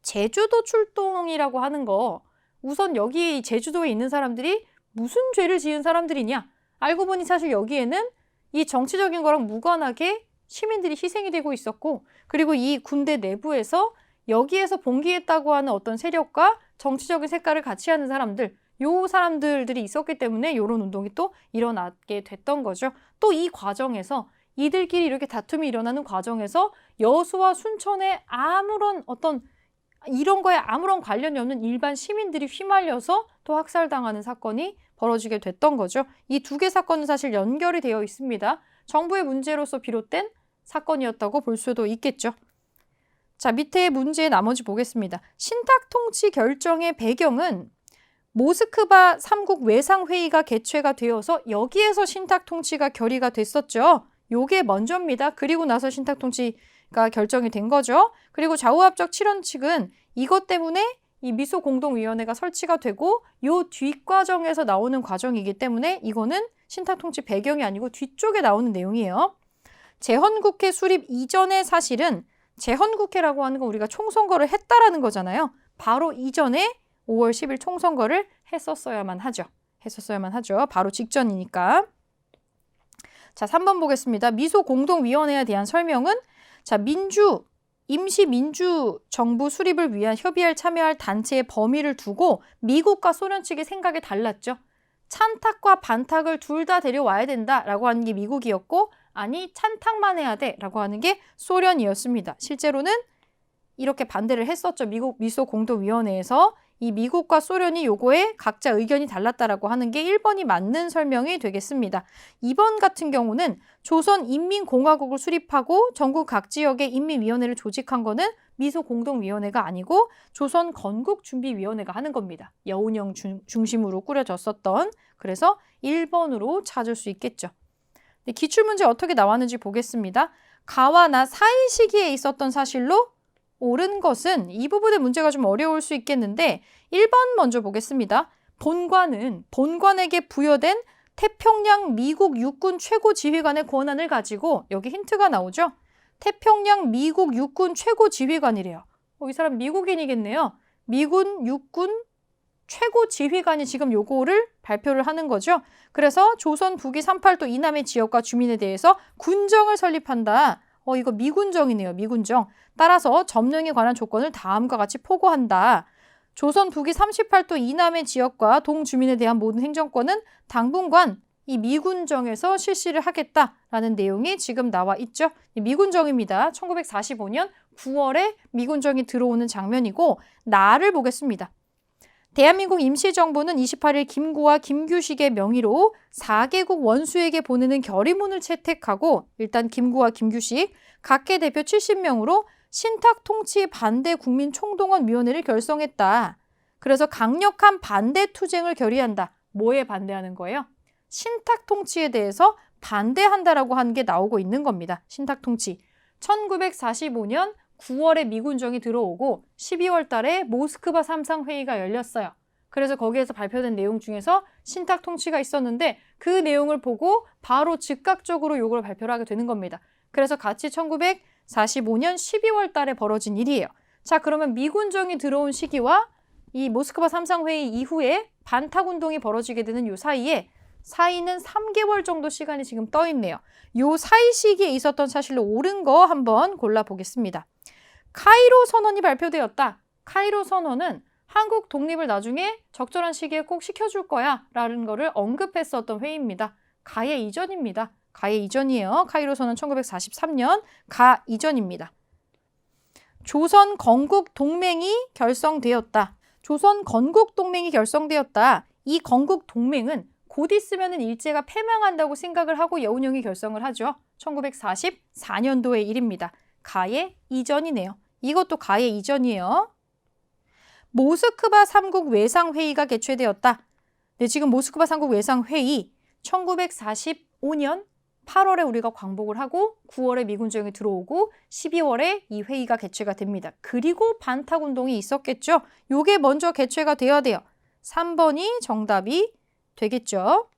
제주도 출동이라고 하는 거, 우선 여기 제주도에 있는 사람들이 무슨 죄를 지은 사람들이냐? 알고 보니 사실 여기에는 이 정치적인 거랑 무관하게 시민들이 희생이 되고 있었고, 그리고 이 군대 내부에서 여기에서 봉기했다고 하는 어떤 세력과 정치적인 색깔을 같이 하는 사람들, 요 사람들이 있었기 때문에 이런 운동이 또 일어나게 됐던 거죠. 또 이 과정에서 이들끼리 이렇게 다툼이 일어나는 과정에서 여수와 순천에 아무런 어떤 이런 거에 아무런 관련이 없는 일반 시민들이 휘말려서 또 학살당하는 사건이 벌어지게 됐던 거죠. 이 두 개 사건은 사실 연결이 되어 있습니다. 정부의 문제로서 비롯된 사건이었다고 볼 수도 있겠죠. 자, 밑에 문제의 나머지 보겠습니다. 신탁통치 결정의 배경은 모스크바 3국 외상회의가 개최가 되어서 여기에서 신탁통치가 결의가 됐었죠. 요게 먼저입니다. 그리고 나서 신탁통치가 결정이 된 거죠. 그리고 좌우합작 7원 측은 이것 때문에 이 미소공동위원회가 설치가 되고 요 뒷과정에서 나오는 과정이기 때문에 이거는 신탁통치 배경이 아니고 뒤쪽에 나오는 내용이에요. 재헌국회 수립 이전의 사실은 재헌국회라고 하는 건 우리가 총선거를 했다라는 거잖아요. 바로 이전에 5월 10일 총선거를 했었어야만 하죠. 바로 직전이니까. 자, 3번 보겠습니다. 미소공동위원회에 대한 설명은 자, 임시민주정부 수립을 위한 협의할 참여할 단체의 범위를 두고 미국과 소련 측의 생각이 달랐죠. 찬탁과 반탁을 둘 다 데려와야 된다라고 하는 게 미국이었고 아니 찬탁만 해야 돼라고 하는 게 소련이었습니다. 실제로는 이렇게 반대를 했었죠. 미국 미소공동위원회에서 이 미국과 소련이 요거에 각자 의견이 달랐다라고 하는 게 1번이 맞는 설명이 되겠습니다. 2번 같은 경우는 조선인민공화국을 수립하고 전국 각 지역의 인민위원회를 조직한 거는 미소공동위원회가 아니고 조선건국준비위원회가 하는 겁니다. 여운형 중심으로 꾸려졌었던, 그래서 1번으로 찾을 수 있겠죠. 기출문제 어떻게 나왔는지 보겠습니다. 가와 나 사이 시기에 있었던 사실로 옳은 것은 이 부분의 문제가 좀 어려울 수 있겠는데 1번 먼저 보겠습니다. 본관에게 부여된 태평양 미국 육군 최고지휘관의 권한을 가지고 여기 힌트가 나오죠. 태평양 미국 육군 최고지휘관이래요. 이 사람 미국인이겠네요. 미군 육군 최고지휘관이 지금 요거를 발표를 하는 거죠. 그래서 조선 북위 38도 이남의 지역과 주민에 대해서 군정을 설립한다. 이거 미군정이네요. 미군정. 따라서 점령에 관한 조건을 다음과 같이 포고한다. 조선 북위 38도 이남의 지역과 동주민에 대한 모든 행정권은 당분간 이 미군정에서 실시를 하겠다라는 내용이 지금 나와 있죠. 미군정입니다. 1945년 9월에 미군정이 들어오는 장면이고 날을 보겠습니다. 대한민국 임시정부는 28일 김구와 김규식의 명의로 4개국 원수에게 보내는 결의문을 채택하고 일단 김구와 김규식 각계 대표 70명으로 신탁통치 반대 국민총동원위원회를 결성했다. 그래서 강력한 반대 투쟁을 결의한다. 뭐에 반대하는 거예요? 신탁통치에 대해서 반대한다라고 하는 게 나오고 있는 겁니다. 신탁통치. 1945년 9월에 미군정이 들어오고 12월 달에 모스크바 3상 회의가 열렸어요. 그래서 거기에서 발표된 내용 중에서 신탁 통치가 있었는데 그 내용을 보고 바로 즉각적으로 요걸 발표를 하게 되는 겁니다. 그래서 같이 1945년 12월 달에 벌어진 일이에요. 자, 그러면 미군정이 들어온 시기와 이 모스크바 3상 회의 이후에 반탁 운동이 벌어지게 되는 요 사이는 3개월 정도 시간이 지금 떠 있네요. 요 사이 시기에 있었던 사실로 옳은 거 한번 골라보겠습니다. 카이로 선언이 발표되었다. 카이로 선언은 한국 독립을 나중에 적절한 시기에 꼭 시켜줄 거야 라는 거를 언급했었던 회의입니다. 가해 이전입니다. 가해 이전이에요. 카이로 선언 1943년 가 이전입니다. 조선 건국 동맹이 결성되었다. 조선 건국 동맹이 결성되었다. 이 건국 동맹은 곧 있으면 일제가 패망한다고 생각을 하고 여운형이 결성을 하죠. 1944년도의 일입니다. 가해 이전이네요. 이것도 가해 이전이에요. 모스크바 3국 외상회의가 개최되었다. 네, 지금 모스크바 3국 외상회의 1945년 8월에 우리가 광복을 하고 9월에 미군정이 들어오고 12월에 이 회의가 개최가 됩니다. 그리고 반탁운동이 있었겠죠. 요게 먼저 개최가 되어야 돼요. 3번이 정답이 되겠죠.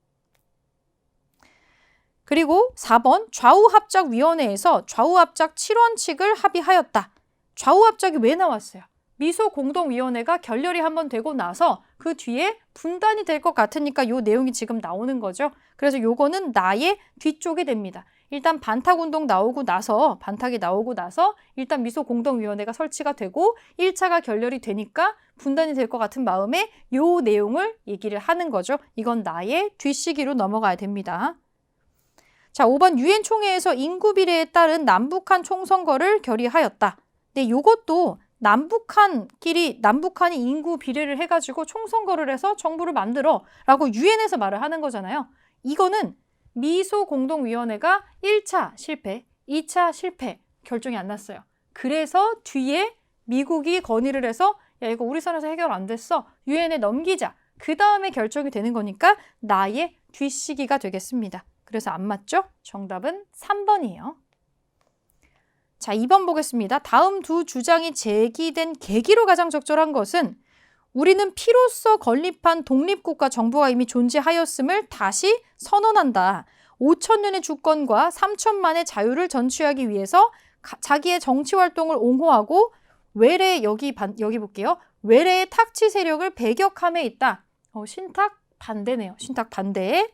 그리고 4번 좌우합작위원회에서 좌우합작 7원칙을 합의하였다. 좌우합작이 왜 나왔어요? 미소공동위원회가 결렬이 한번 되고 나서 그 뒤에 분단이 될 것 같으니까 요 내용이 지금 나오는 거죠. 그래서 요거는 나의 뒤쪽이 됩니다. 일단 반탁운동 반탁이 나오고 나서 일단 미소공동위원회가 설치가 되고 1차가 결렬이 되니까 분단이 될 것 같은 마음에 요 내용을 얘기를 하는 거죠. 이건 나의 뒷시기로 넘어가야 됩니다. 자, 5번 유엔 총회에서 인구 비례에 따른 남북한 총선거를 결의하였다. 네, 요것도 남북한이 인구 비례를 해가지고 총선거를 해서 정부를 만들어 라고 유엔에서 말을 하는 거잖아요. 이거는 미소공동위원회가 1차 실패, 2차 실패 결정이 안 났어요. 그래서 뒤에 미국이 건의를 해서 야, 이거 우리 선에서 해결 안 됐어. 유엔에 넘기자. 그 다음에 결정이 되는 거니까 나의 뒷시기가 되겠습니다. 그래서 안 맞죠? 정답은 3번이에요. 자, 2번 보겠습니다. 다음 두 주장이 제기된 계기로 가장 적절한 것은 우리는 피로써 건립한 독립국가 정부가 이미 존재하였음을 다시 선언한다. 5천년의 주권과 3천만의 자유를 전취하기 위해서 자기의 정치 활동을 옹호하고 여기 볼게요. 외래의 탁치 세력을 배격함에 있다. 신탁 반대네요. 신탁 반대.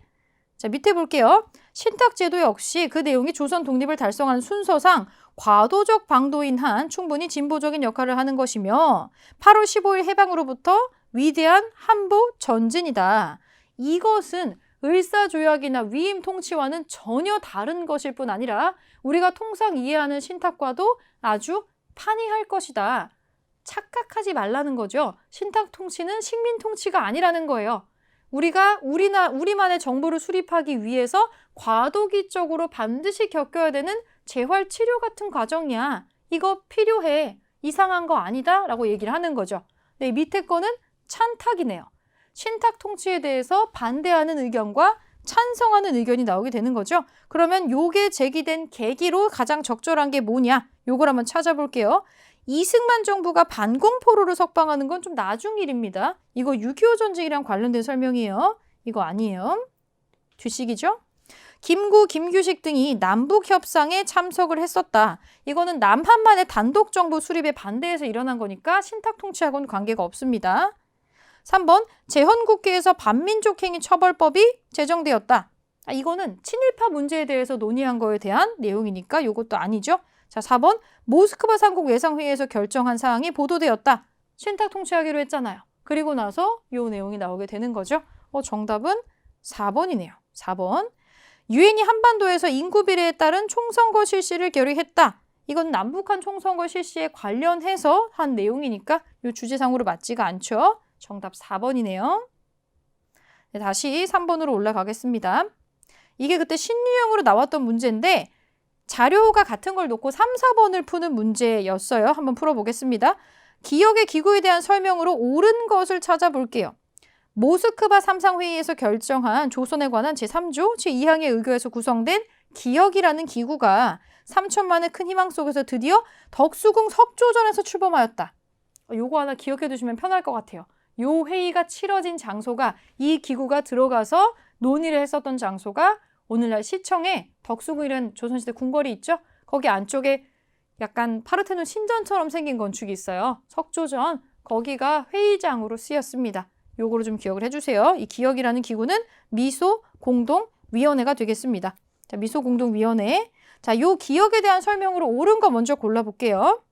자, 밑에 볼게요. 신탁 제도 역시 그 내용이 조선 독립을 달성하는 순서상 과도적 방도인 한 충분히 진보적인 역할을 하는 것이며 8월 15일 해방으로부터 위대한 한보 전진이다. 이것은 을사조약이나 위임 통치와는 전혀 다른 것일 뿐 아니라 우리가 통상 이해하는 신탁과도 아주 판이할 것이다. 착각하지 말라는 거죠. 신탁 통치는 식민 통치가 아니라는 거예요. 우리가 우리만의 정보를 수립하기 위해서 과도기적으로 반드시 겪어야 되는 재활 치료 같은 과정이야. 이거 필요해. 이상한 거 아니다. 라고 얘기를 하는 거죠. 네, 밑에 거는 찬탁이네요. 신탁 통치에 대해서 반대하는 의견과 찬성하는 의견이 나오게 되는 거죠. 그러면 요게 제기된 계기로 가장 적절한 게 뭐냐? 요걸 한번 찾아볼게요. 이승만 정부가 반공포로를 석방하는 건 좀 나중 일입니다. 이거 6.25 전쟁이랑 관련된 설명이에요. 이거 아니에요. 뒷식이죠. 김구, 김규식 등이 남북협상에 참석을 했었다. 이거는 남한만의 단독정부 수립에 반대해서 일어난 거니까 신탁통치하고는 관계가 없습니다. 3번 제헌국회에서 반민족행위 처벌법이 제정되었다. 이거는 친일파 문제에 대해서 논의한 거에 대한 내용이니까 이것도 아니죠. 자, 4번 모스크바 3국 외상회의에서 결정한 사항이 보도되었다. 신탁 통치하기로 했잖아요. 그리고 나서 이 내용이 나오게 되는 거죠. 정답은 4번이네요. 4번. 유엔이 한반도에서 인구 비례에 따른 총선거 실시를 결의했다. 이건 남북한 총선거 실시에 관련해서 한 내용이니까 이 주제상으로 맞지가 않죠. 정답 4번이네요. 네, 다시 3번으로 올라가겠습니다. 이게 그때 신유형으로 나왔던 문제인데 자료가 같은 걸 놓고 3, 4번을 푸는 문제였어요. 한번 풀어보겠습니다. 기억의 기구에 대한 설명으로 옳은 것을 찾아볼게요. 모스크바 3상 회의에서 결정한 조선에 관한 제3조 제2항에 의거해서 구성된 기역이라는 기구가 삼천만의 큰 희망 속에서 드디어 덕수궁 석조전에서 출범하였다. 요거 하나 기억해 두시면 편할 것 같아요. 요 회의가 치러진 장소가 이 기구가 들어가서 논의를 했었던 장소가 오늘날 시청에 덕수궁이라는 조선시대 궁궐이 있죠? 거기 안쪽에 약간 파르테논 신전처럼 생긴 건축이 있어요. 석조전, 거기가 회의장으로 쓰였습니다. 요거를 좀 기억을 해주세요. 이 기역이라는 기구는 미소공동위원회가 되겠습니다. 자, 미소공동위원회. 자, 요 기역에 대한 설명으로 옳은 거 먼저 골라볼게요.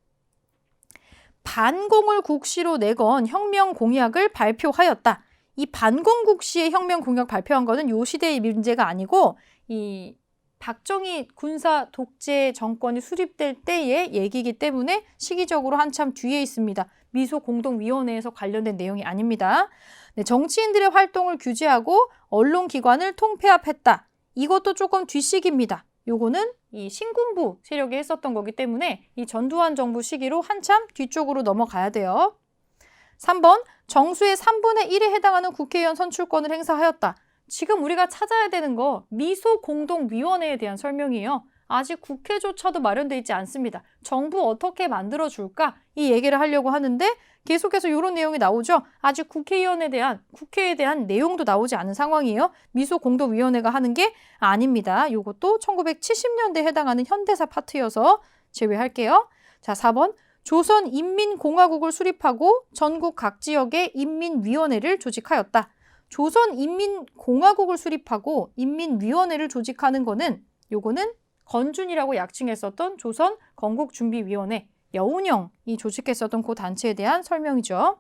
반공을 국시로 내건 혁명 공약을 발표하였다. 이 반공국시의 혁명 공약 발표한 거는 요 시대의 문제가 아니고 이 박정희 군사 독재 정권이 수립될 때의 얘기이기 때문에 시기적으로 한참 뒤에 있습니다. 미소공동위원회에서 관련된 내용이 아닙니다. 네, 정치인들의 활동을 규제하고 언론기관을 통폐합했다. 이것도 조금 뒷시기입니다. 요거는 이 신군부 세력이 했었던 거기 때문에 이 전두환 정부 시기로 한참 뒤쪽으로 넘어가야 돼요. 3번, 정수의 3분의 1에 해당하는 국회의원 선출권을 행사하였다. 지금 우리가 찾아야 되는 거 미소공동위원회에 대한 설명이에요. 아직 국회조차도 마련돼 있지 않습니다. 정부 어떻게 만들어줄까? 이 얘기를 하려고 하는데 계속해서 이런 내용이 나오죠. 아직 국회에 대한 내용도 나오지 않은 상황이에요. 미소공동위원회가 하는 게 아닙니다. 이것도 1970년대에 해당하는 현대사 파트여서 제외할게요. 자, 4번. 조선인민공화국을 수립하고 전국 각 지역에 인민위원회를 조직하였다. 조선인민공화국을 수립하고 인민위원회를 조직하는 거는 요거는 건준이라고 약칭했었던 조선건국준비위원회 여운형이 조직했었던 그 단체에 대한 설명이죠.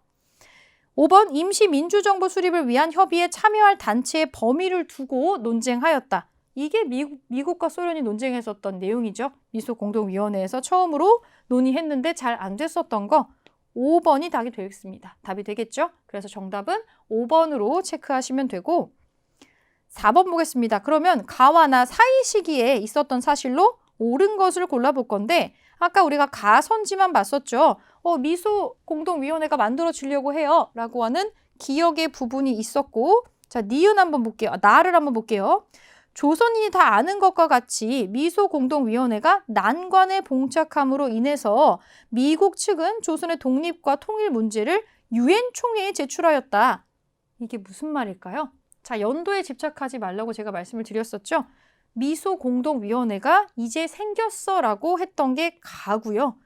5번 임시민주정부 수립을 위한 협의에 참여할 단체의 범위를 두고 논쟁하였다. 이게 미국과 소련이 논쟁했었던 내용이죠. 미소공동위원회에서 처음으로 논의했는데 잘 안 됐었던 거 5번이 답이 되겠습니다. 답이 되겠죠? 그래서 정답은 5번으로 체크하시면 되고 4번 보겠습니다. 그러면 가와 나 사이 시기에 있었던 사실로 옳은 것을 골라볼 건데 아까 우리가 가선지만 봤었죠. 미소공동위원회가 만들어지려고 해요. 라고 하는 기역의 부분이 있었고 자, 니은 한번 볼게요. 나를 한번 볼게요. 조선인이 다 아는 것과 같이 미소공동위원회가 난관에 봉착함으로 인해서 미국 측은 조선의 독립과 통일 문제를 유엔 총회에 제출하였다. 이게 무슨 말일까요? 자, 연도에 집착하지 말라고 제가 말씀을 드렸었죠. 미소공동위원회가 이제 생겼어라고 했던 게 가고요.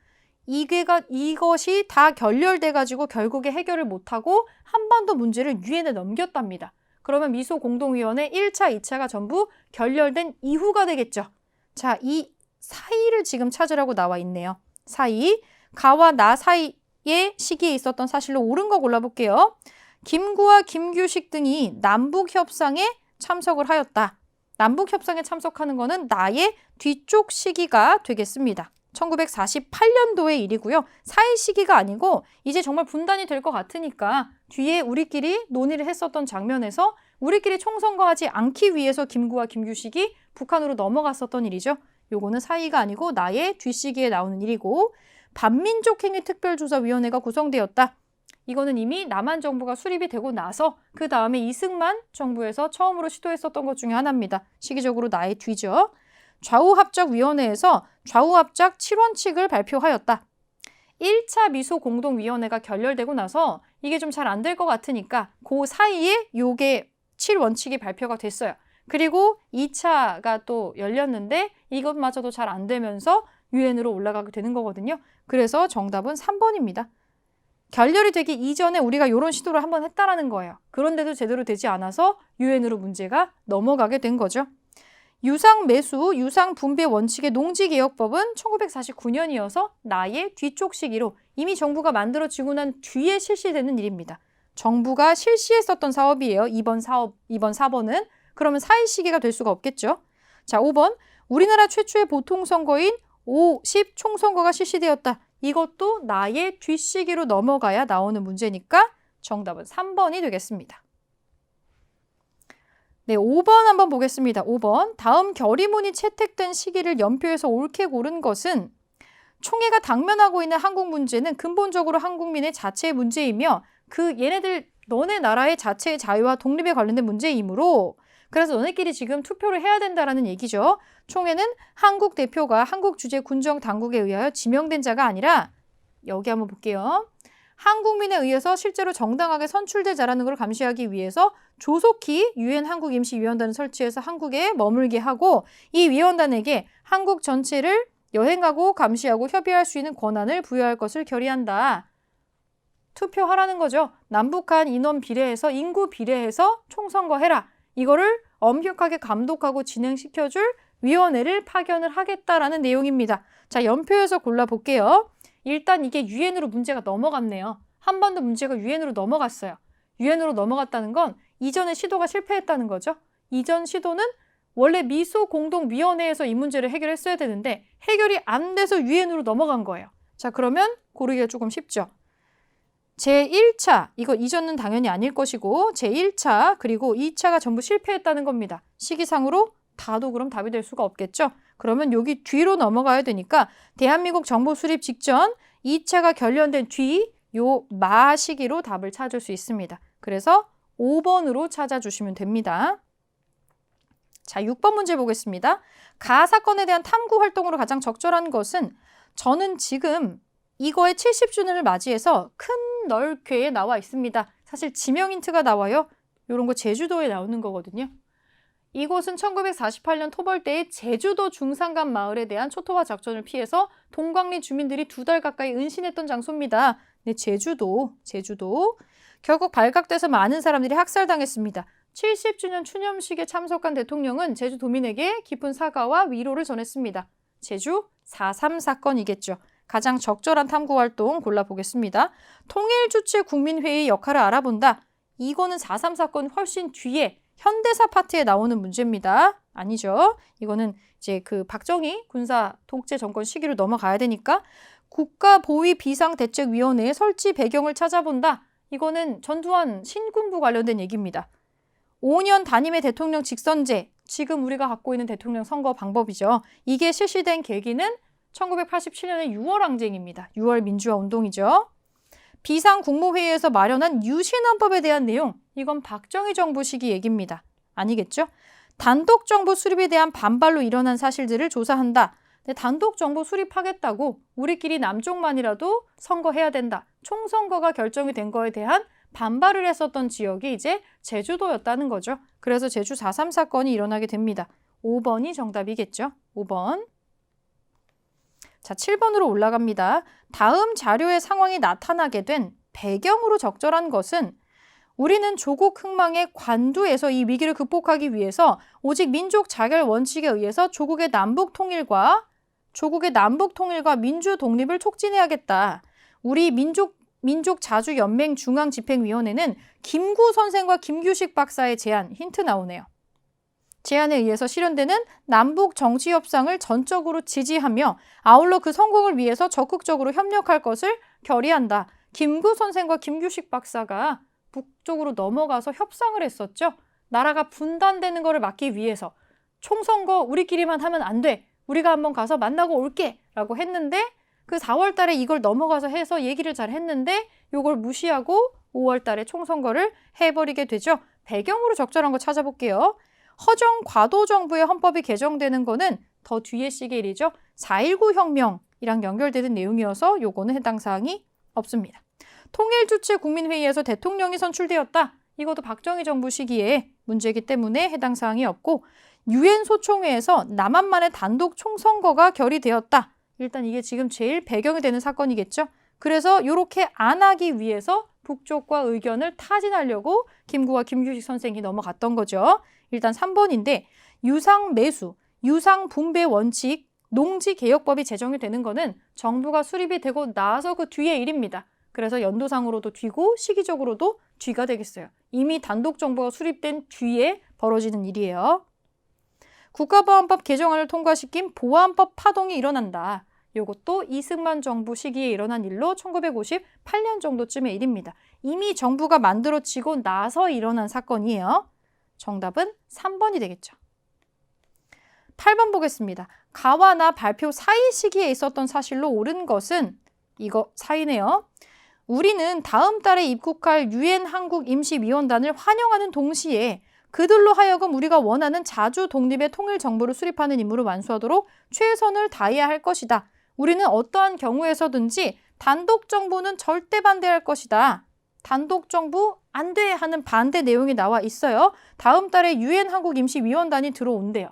이것이 다 결렬돼가지고 결국에 해결을 못하고 한반도 문제를 유엔에 넘겼답니다. 그러면 미소공동위원회 1차, 2차가 전부 결렬된 이후가 되겠죠. 자, 이 사이를 지금 찾으라고 나와 있네요. 사이, 가와 나 사이의 시기에 있었던 사실로 옳은 거 골라볼게요. 김구와 김규식 등이 남북협상에 참석을 하였다. 남북협상에 참석하는 거는 나의 뒤쪽 시기가 되겠습니다. 1948년도의 일이고요. 사이 시기가 아니고 이제 정말 분단이 될 것 같으니까 뒤에 우리끼리 논의를 했었던 장면에서 우리끼리 총선거하지 않기 위해서 김구와 김규식이 북한으로 넘어갔었던 일이죠. 요거는 사이가 아니고 나의 뒷시기에 나오는 일이고 반민족행위 특별조사위원회가 구성되었다. 이거는 이미 남한 정부가 수립이 되고 나서 그 다음에 이승만 정부에서 처음으로 시도했었던 것 중에 하나입니다. 시기적으로 나의 뒤죠. 좌우합작위원회에서 좌우합작 7원칙을 발표하였다. 1차 미소공동위원회가 결렬되고 나서 이게 좀 잘 안 될 것 같으니까 그 사이에 요게 7원칙이 발표가 됐어요. 그리고 2차가 또 열렸는데 이것마저도 잘 안 되면서 유엔으로 올라가게 되는 거거든요. 그래서 정답은 3번입니다. 결렬이 되기 이전에 우리가 이런 시도를 한번 했다라는 거예요. 그런데도 제대로 되지 않아서 유엔으로 문제가 넘어가게 된 거죠. 유상매수, 유상분배 원칙의 농지개혁법은 1949년이어서 나의 뒤쪽 시기로 이미 정부가 만들어지고 난 뒤에 실시되는 일입니다. 정부가 실시했었던 사업이에요. 이번 4번은. 그러면 사이 시기가 될 수가 없겠죠. 자, 5번. 우리나라 최초의 보통선거인 5.10 총선거가 실시되었다. 이것도 나의 뒷시기로 넘어가야 나오는 문제니까 정답은 3번이 되겠습니다. 네, 5번 한번 보겠습니다. 5번. 다음 결의문이 채택된 시기를 연표해서 옳게 고른 것은 총회가 당면하고 있는 한국 문제는 근본적으로 한국민의 자체의 문제이며 얘네들 너네 나라의 자체의 자유와 독립에 관련된 문제이므로 그래서 너네끼리 지금 투표를 해야 된다라는 얘기죠. 총회는 한국 대표가 한국 주재 군정 당국에 의하여 지명된 자가 아니라 여기 한번 볼게요. 한국민에 의해서 실제로 정당하게 선출될 자라는 걸 감시하기 위해서 조속히 유엔 한국임시위원단을 설치해서 한국에 머물게 하고 이 위원단에게 한국 전체를 여행하고 감시하고 협의할 수 있는 권한을 부여할 것을 결의한다. 투표하라는 거죠. 남북한 인원 비례해서 인구 비례해서 총선거해라. 이거를 엄격하게 감독하고 진행시켜줄 위원회를 파견을 하겠다라는 내용입니다. 자, 연표에서 골라볼게요. 일단 이게 유엔으로 문제가 넘어갔네요. 한 번도 문제가 유엔으로 넘어갔어요. 유엔으로 넘어갔다는 건 이전의 시도가 실패했다는 거죠. 이전 시도는 원래 미소 공동위원회에서 이 문제를 해결했어야 되는데 해결이 안 돼서 유엔으로 넘어간 거예요. 자, 그러면 고르기가 조금 쉽죠. 제1차, 이거 이전은 당연히 아닐 것이고 제1차 그리고 2차가 전부 실패했다는 겁니다. 시기상으로 다도 그럼 답이 될 수가 없겠죠. 그러면 여기 뒤로 넘어가야 되니까 대한민국 정부 수립 직전 2차가 결련된 뒤 요 마 시기로 답을 찾을 수 있습니다. 그래서 5번으로 찾아주시면 됩니다. 자, 6번 문제 보겠습니다. 가 사건에 대한 탐구 활동으로 가장 적절한 것은 저는 지금 이거의 70주년을 맞이해서 큰 넓게에 나와 있습니다. 사실 지명 힌트가 나와요. 이런 거 제주도에 나오는 거거든요. 이곳은 1948년 토벌 때의 제주도 중산간 마을에 대한 초토화 작전을 피해서 동광리 주민들이 2달 가까이 은신했던 장소입니다. 네, 제주도. 결국 발각돼서 많은 사람들이 학살당했습니다. 70주년 추념식에 참석한 대통령은 제주도민에게 깊은 사과와 위로를 전했습니다. 제주 4.3 사건이겠죠. 가장 적절한 탐구활동 골라보겠습니다. 통일주체 국민회의 역할을 알아본다. 이거는 4.3 사건 훨씬 뒤에 현대사 파트에 나오는 문제입니다. 아니죠. 이거는 이제 그 박정희 군사 독재 정권 시기로 넘어가야 되니까 국가보위비상대책위원회의 설치 배경을 찾아본다. 이거는 전두환 신군부 관련된 얘기입니다. 5년 단임의 대통령 직선제, 지금 우리가 갖고 있는 대통령 선거 방법이죠. 이게 실시된 계기는 1987년의 6월 항쟁입니다. 6월 민주화 운동이죠. 비상국무회의에서 마련한 유신헌법에 대한 내용, 이건 박정희 정부 시기 얘기입니다. 아니겠죠? 단독정부 수립에 대한 반발로 일어난 사실들을 조사한다. 근데 단독정부 수립하겠다고 우리끼리 남쪽만이라도 선거해야 된다. 총선거가 결정이 된 거에 대한 반발을 했었던 지역이 이제 제주도였다는 거죠. 그래서 제주 4.3 사건이 일어나게 됩니다. 5번이 정답이겠죠. 5번. 자, 7번으로 올라갑니다. 다음 자료의 상황이 나타나게 된 배경으로 적절한 것은 우리는 조국 흥망의 관두에서 이 위기를 극복하기 위해서 오직 민족 자결 원칙에 의해서 조국의 남북 통일과 민주 독립을 촉진해야겠다. 우리 민족자주연맹 중앙집행위원회는 김구 선생과 김규식 박사의 제안, 힌트 나오네요. 제안에 의해서 실현되는 남북 정치 협상을 전적으로 지지하며 아울러 그 성공을 위해서 적극적으로 협력할 것을 결의한다. 김구 선생과 김규식 박사가 북쪽으로 넘어가서 협상을 했었죠. 나라가 분단되는 것을 막기 위해서 총선거 우리끼리만 하면 안 돼. 우리가 한번 가서 만나고 올게 라고 했는데 그 4월 달에 이걸 넘어가서 해서 얘기를 잘 했는데 이걸 무시하고 5월 달에 총선거를 해버리게 되죠. 배경으로 적절한 거 찾아볼게요. 허정 과도 정부의 헌법이 개정되는 거는 더 뒤의 시기일이죠. 4.19 혁명이랑 연결되는 내용이어서 요거는 해당 사항이 없습니다. 통일주체 국민회의에서 대통령이 선출되었다. 이것도 박정희 정부 시기에 문제이기 때문에 해당 사항이 없고 유엔 소총회에서 남한만의 단독 총선거가 결의되었다. 일단 이게 지금 제일 배경이 되는 사건이겠죠. 그래서 이렇게 안 하기 위해서 북쪽과 의견을 타진하려고 김구와 김규식 선생이 넘어갔던 거죠. 일단 3번인데 유상매수, 유상분배 원칙, 농지개혁법이 제정이 되는 거는 정부가 수립이 되고 나서 그 뒤의 일입니다. 그래서 연도상으로도 뒤고 시기적으로도 뒤가 되겠어요. 이미 단독정부가 수립된 뒤에 벌어지는 일이에요. 국가보안법 개정안을 통과시킨 보안법 파동이 일어난다. 이것도 이승만 정부 시기에 일어난 일로 1958년 정도쯤의 일입니다. 이미 정부가 만들어지고 나서 일어난 사건이에요. 정답은 3번이 되겠죠. 8번 보겠습니다. 가와나 발표 사이 시기에 있었던 사실로 옳은 것은 이거 사이네요. 우리는 다음 달에 입국할 유엔 한국 임시위원단을 환영하는 동시에 그들로 하여금 우리가 원하는 자주 독립의 통일 정부를 수립하는 임무를 완수하도록 최선을 다해야 할 것이다. 우리는 어떠한 경우에서든지 단독 정부는 절대 반대할 것이다. 단독 정부 안 돼 하는 반대 내용이 나와 있어요. 다음 달에 유엔 한국 임시위원단이 들어온대요.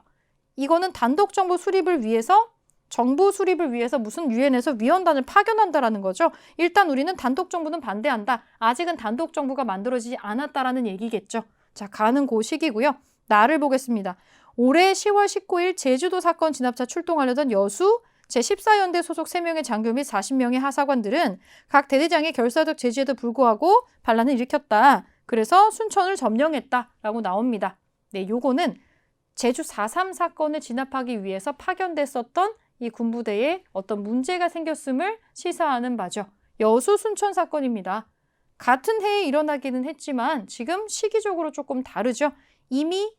이거는 단독 정부 수립을 위해서 정부 수립을 위해서 무슨 유엔에서 위원단을 파견한다라는 거죠. 일단 우리는 단독 정부는 반대한다. 아직은 단독 정부가 만들어지지 않았다라는 얘기겠죠. 자, 가는 그 시기고요. 나를 보겠습니다. 올해 10월 19일 제주도 사건 진압차 출동하려던 여수 제14연대 소속 3명의 장교 및 40명의 하사관들은 각 대대장의 결사적 제지에도 불구하고 반란을 일으켰다. 그래서 순천을 점령했다라고 나옵니다. 네, 요거는 제주 4.3 사건을 진압하기 위해서 파견됐었던 이 군부대에 어떤 문제가 생겼음을 시사하는 바죠. 여수 순천 사건입니다. 같은 해에 일어나기는 했지만 지금 시기적으로 조금 다르죠. 이미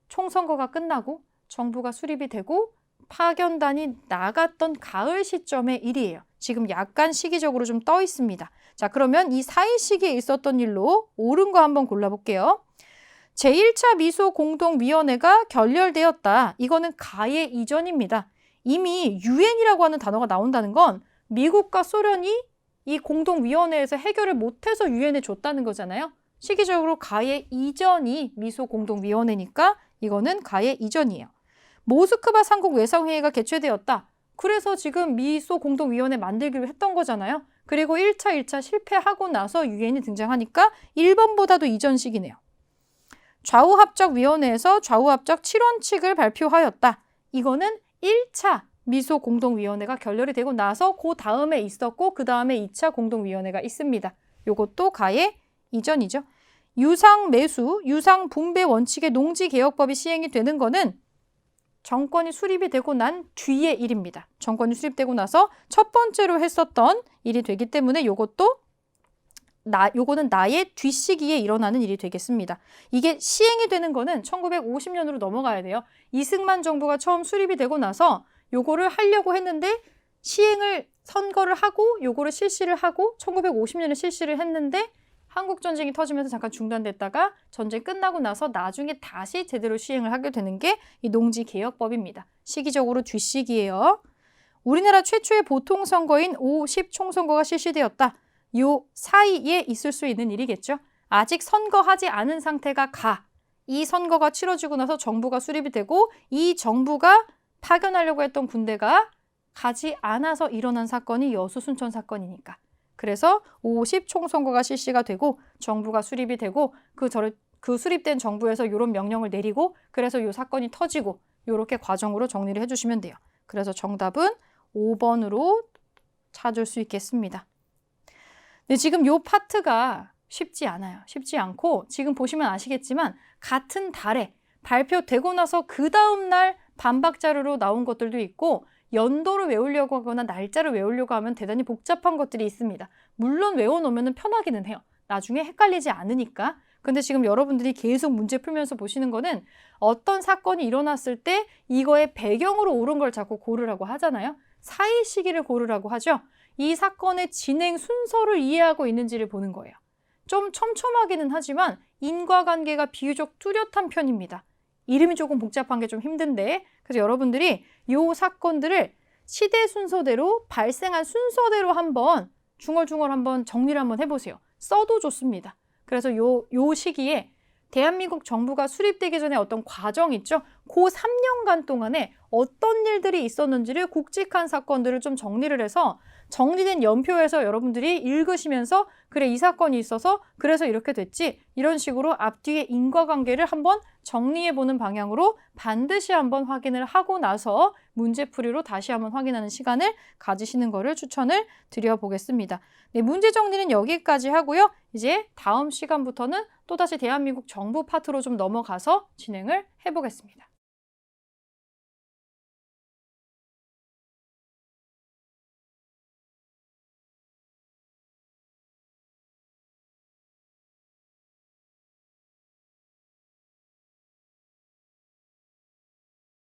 총선거가 끝나고 정부가 수립이 되고 파견단이 나갔던 가을 시점의 일이에요. 지금 약간 시기적으로 좀 떠 있습니다. 자, 그러면 이 사이 시기에 있었던 일로 옳은 거 한번 골라볼게요. 제1차 미소 공동위원회가 결렬되었다. 이거는 가해 이전입니다. 이미 유엔이라고 하는 단어가 나온다는 건 미국과 소련이 이 공동위원회에서 해결을 못해서 유엔에 줬다는 거잖아요. 시기적으로 가해 이전이 미소 공동위원회니까 이거는 가해 이전이에요. 모스크바 삼국 외상회의가 개최되었다. 그래서 지금 미소 공동위원회 만들기로 했던 거잖아요. 그리고 1차 실패하고 나서 유엔이 등장하니까 1번보다도 이전 시기네요. 좌우합작위원회에서 좌우합작 7원칙을 발표하였다. 이거는 1차 미소 공동위원회가 결렬이 되고 나서 그 다음에 있었고 그 다음에 2차 공동위원회가 있습니다. 요것도 가해 이전이죠. 유상 매수, 유상 분배 원칙의 농지개혁법이 시행이 되는 거는 정권이 수립이 되고 난 뒤의 일입니다. 정권이 수립되고 나서 첫 번째로 했었던 일이 되기 때문에 요거는 나의 뒷시기에 일어나는 일이 되겠습니다. 이게 시행이 되는 거는 1950년으로 넘어가야 돼요. 이승만 정부가 처음 수립이 되고 나서 요거를 하려고 했는데 선거를 하고 요거를 실시를 하고 1950년에 실시를 했는데 한국전쟁이 터지면서 잠깐 중단됐다가 전쟁 끝나고 나서 나중에 다시 제대로 시행을 하게 되는 게 이 농지개혁법입니다. 시기적으로 뒷시기예요. 우리나라 최초의 보통선거인 5, 10 총선거가 실시되었다. 요 사이에 있을 수 있는 일이겠죠. 아직 선거하지 않은 상태가 이 선거가 치러지고 나서 정부가 수립이 되고 이 정부가 파견하려고 했던 군대가 가지 않아서 일어난 사건이 여수 순천 사건이니까. 그래서 50 총선거가 실시가 되고 정부가 수립이 되고 그 수립된 정부에서 이런 명령을 내리고 그래서 이 사건이 터지고 이렇게 과정으로 정리를 해주시면 돼요. 그래서 정답은 5번으로 찾을 수 있겠습니다. 근데 지금 이 파트가 쉽지 않아요. 쉽지 않고 지금 보시면 아시겠지만 같은 달에 발표되고 나서 그 다음 날 반박 자료로 나온 것들도 있고 연도를 외우려고 하거나 날짜를 외우려고 하면 대단히 복잡한 것들이 있습니다. 물론 외워놓으면 편하기는 해요. 나중에 헷갈리지 않으니까. 근데 지금 여러분들이 계속 문제 풀면서 보시는 거는 어떤 사건이 일어났을 때 이거의 배경으로 옳은 걸 자꾸 고르라고 하잖아요. 사이 시기를 고르라고 하죠. 이 사건의 진행 순서를 이해하고 있는지를 보는 거예요. 좀 촘촘하기는 하지만 인과관계가 비교적 뚜렷한 편입니다. 이름이 조금 복잡한 게 좀 힘든데 그래서 여러분들이 이 사건들을 시대 순서대로 발생한 순서대로 한번 중얼중얼 한번 정리를 한번 해보세요. 써도 좋습니다. 그래서 요 시기에 대한민국 정부가 수립되기 전에 어떤 과정 있죠? 그 3년간 동안에 어떤 일들이 있었는지를 굵직한 사건들을 좀 정리를 해서 정리된 연표에서 여러분들이 읽으시면서 그래 이 사건이 있어서 그래서 이렇게 됐지 이런 식으로 앞뒤의 인과관계를 한번 정리해보는 방향으로 반드시 한번 확인을 하고 나서 문제풀이로 다시 한번 확인하는 시간을 가지시는 것을 추천을 드려보겠습니다. 네, 문제 정리는 여기까지 하고요. 이제 다음 시간부터는 또다시 대한민국 정부 파트로 좀 넘어가서 진행을 해보겠습니다.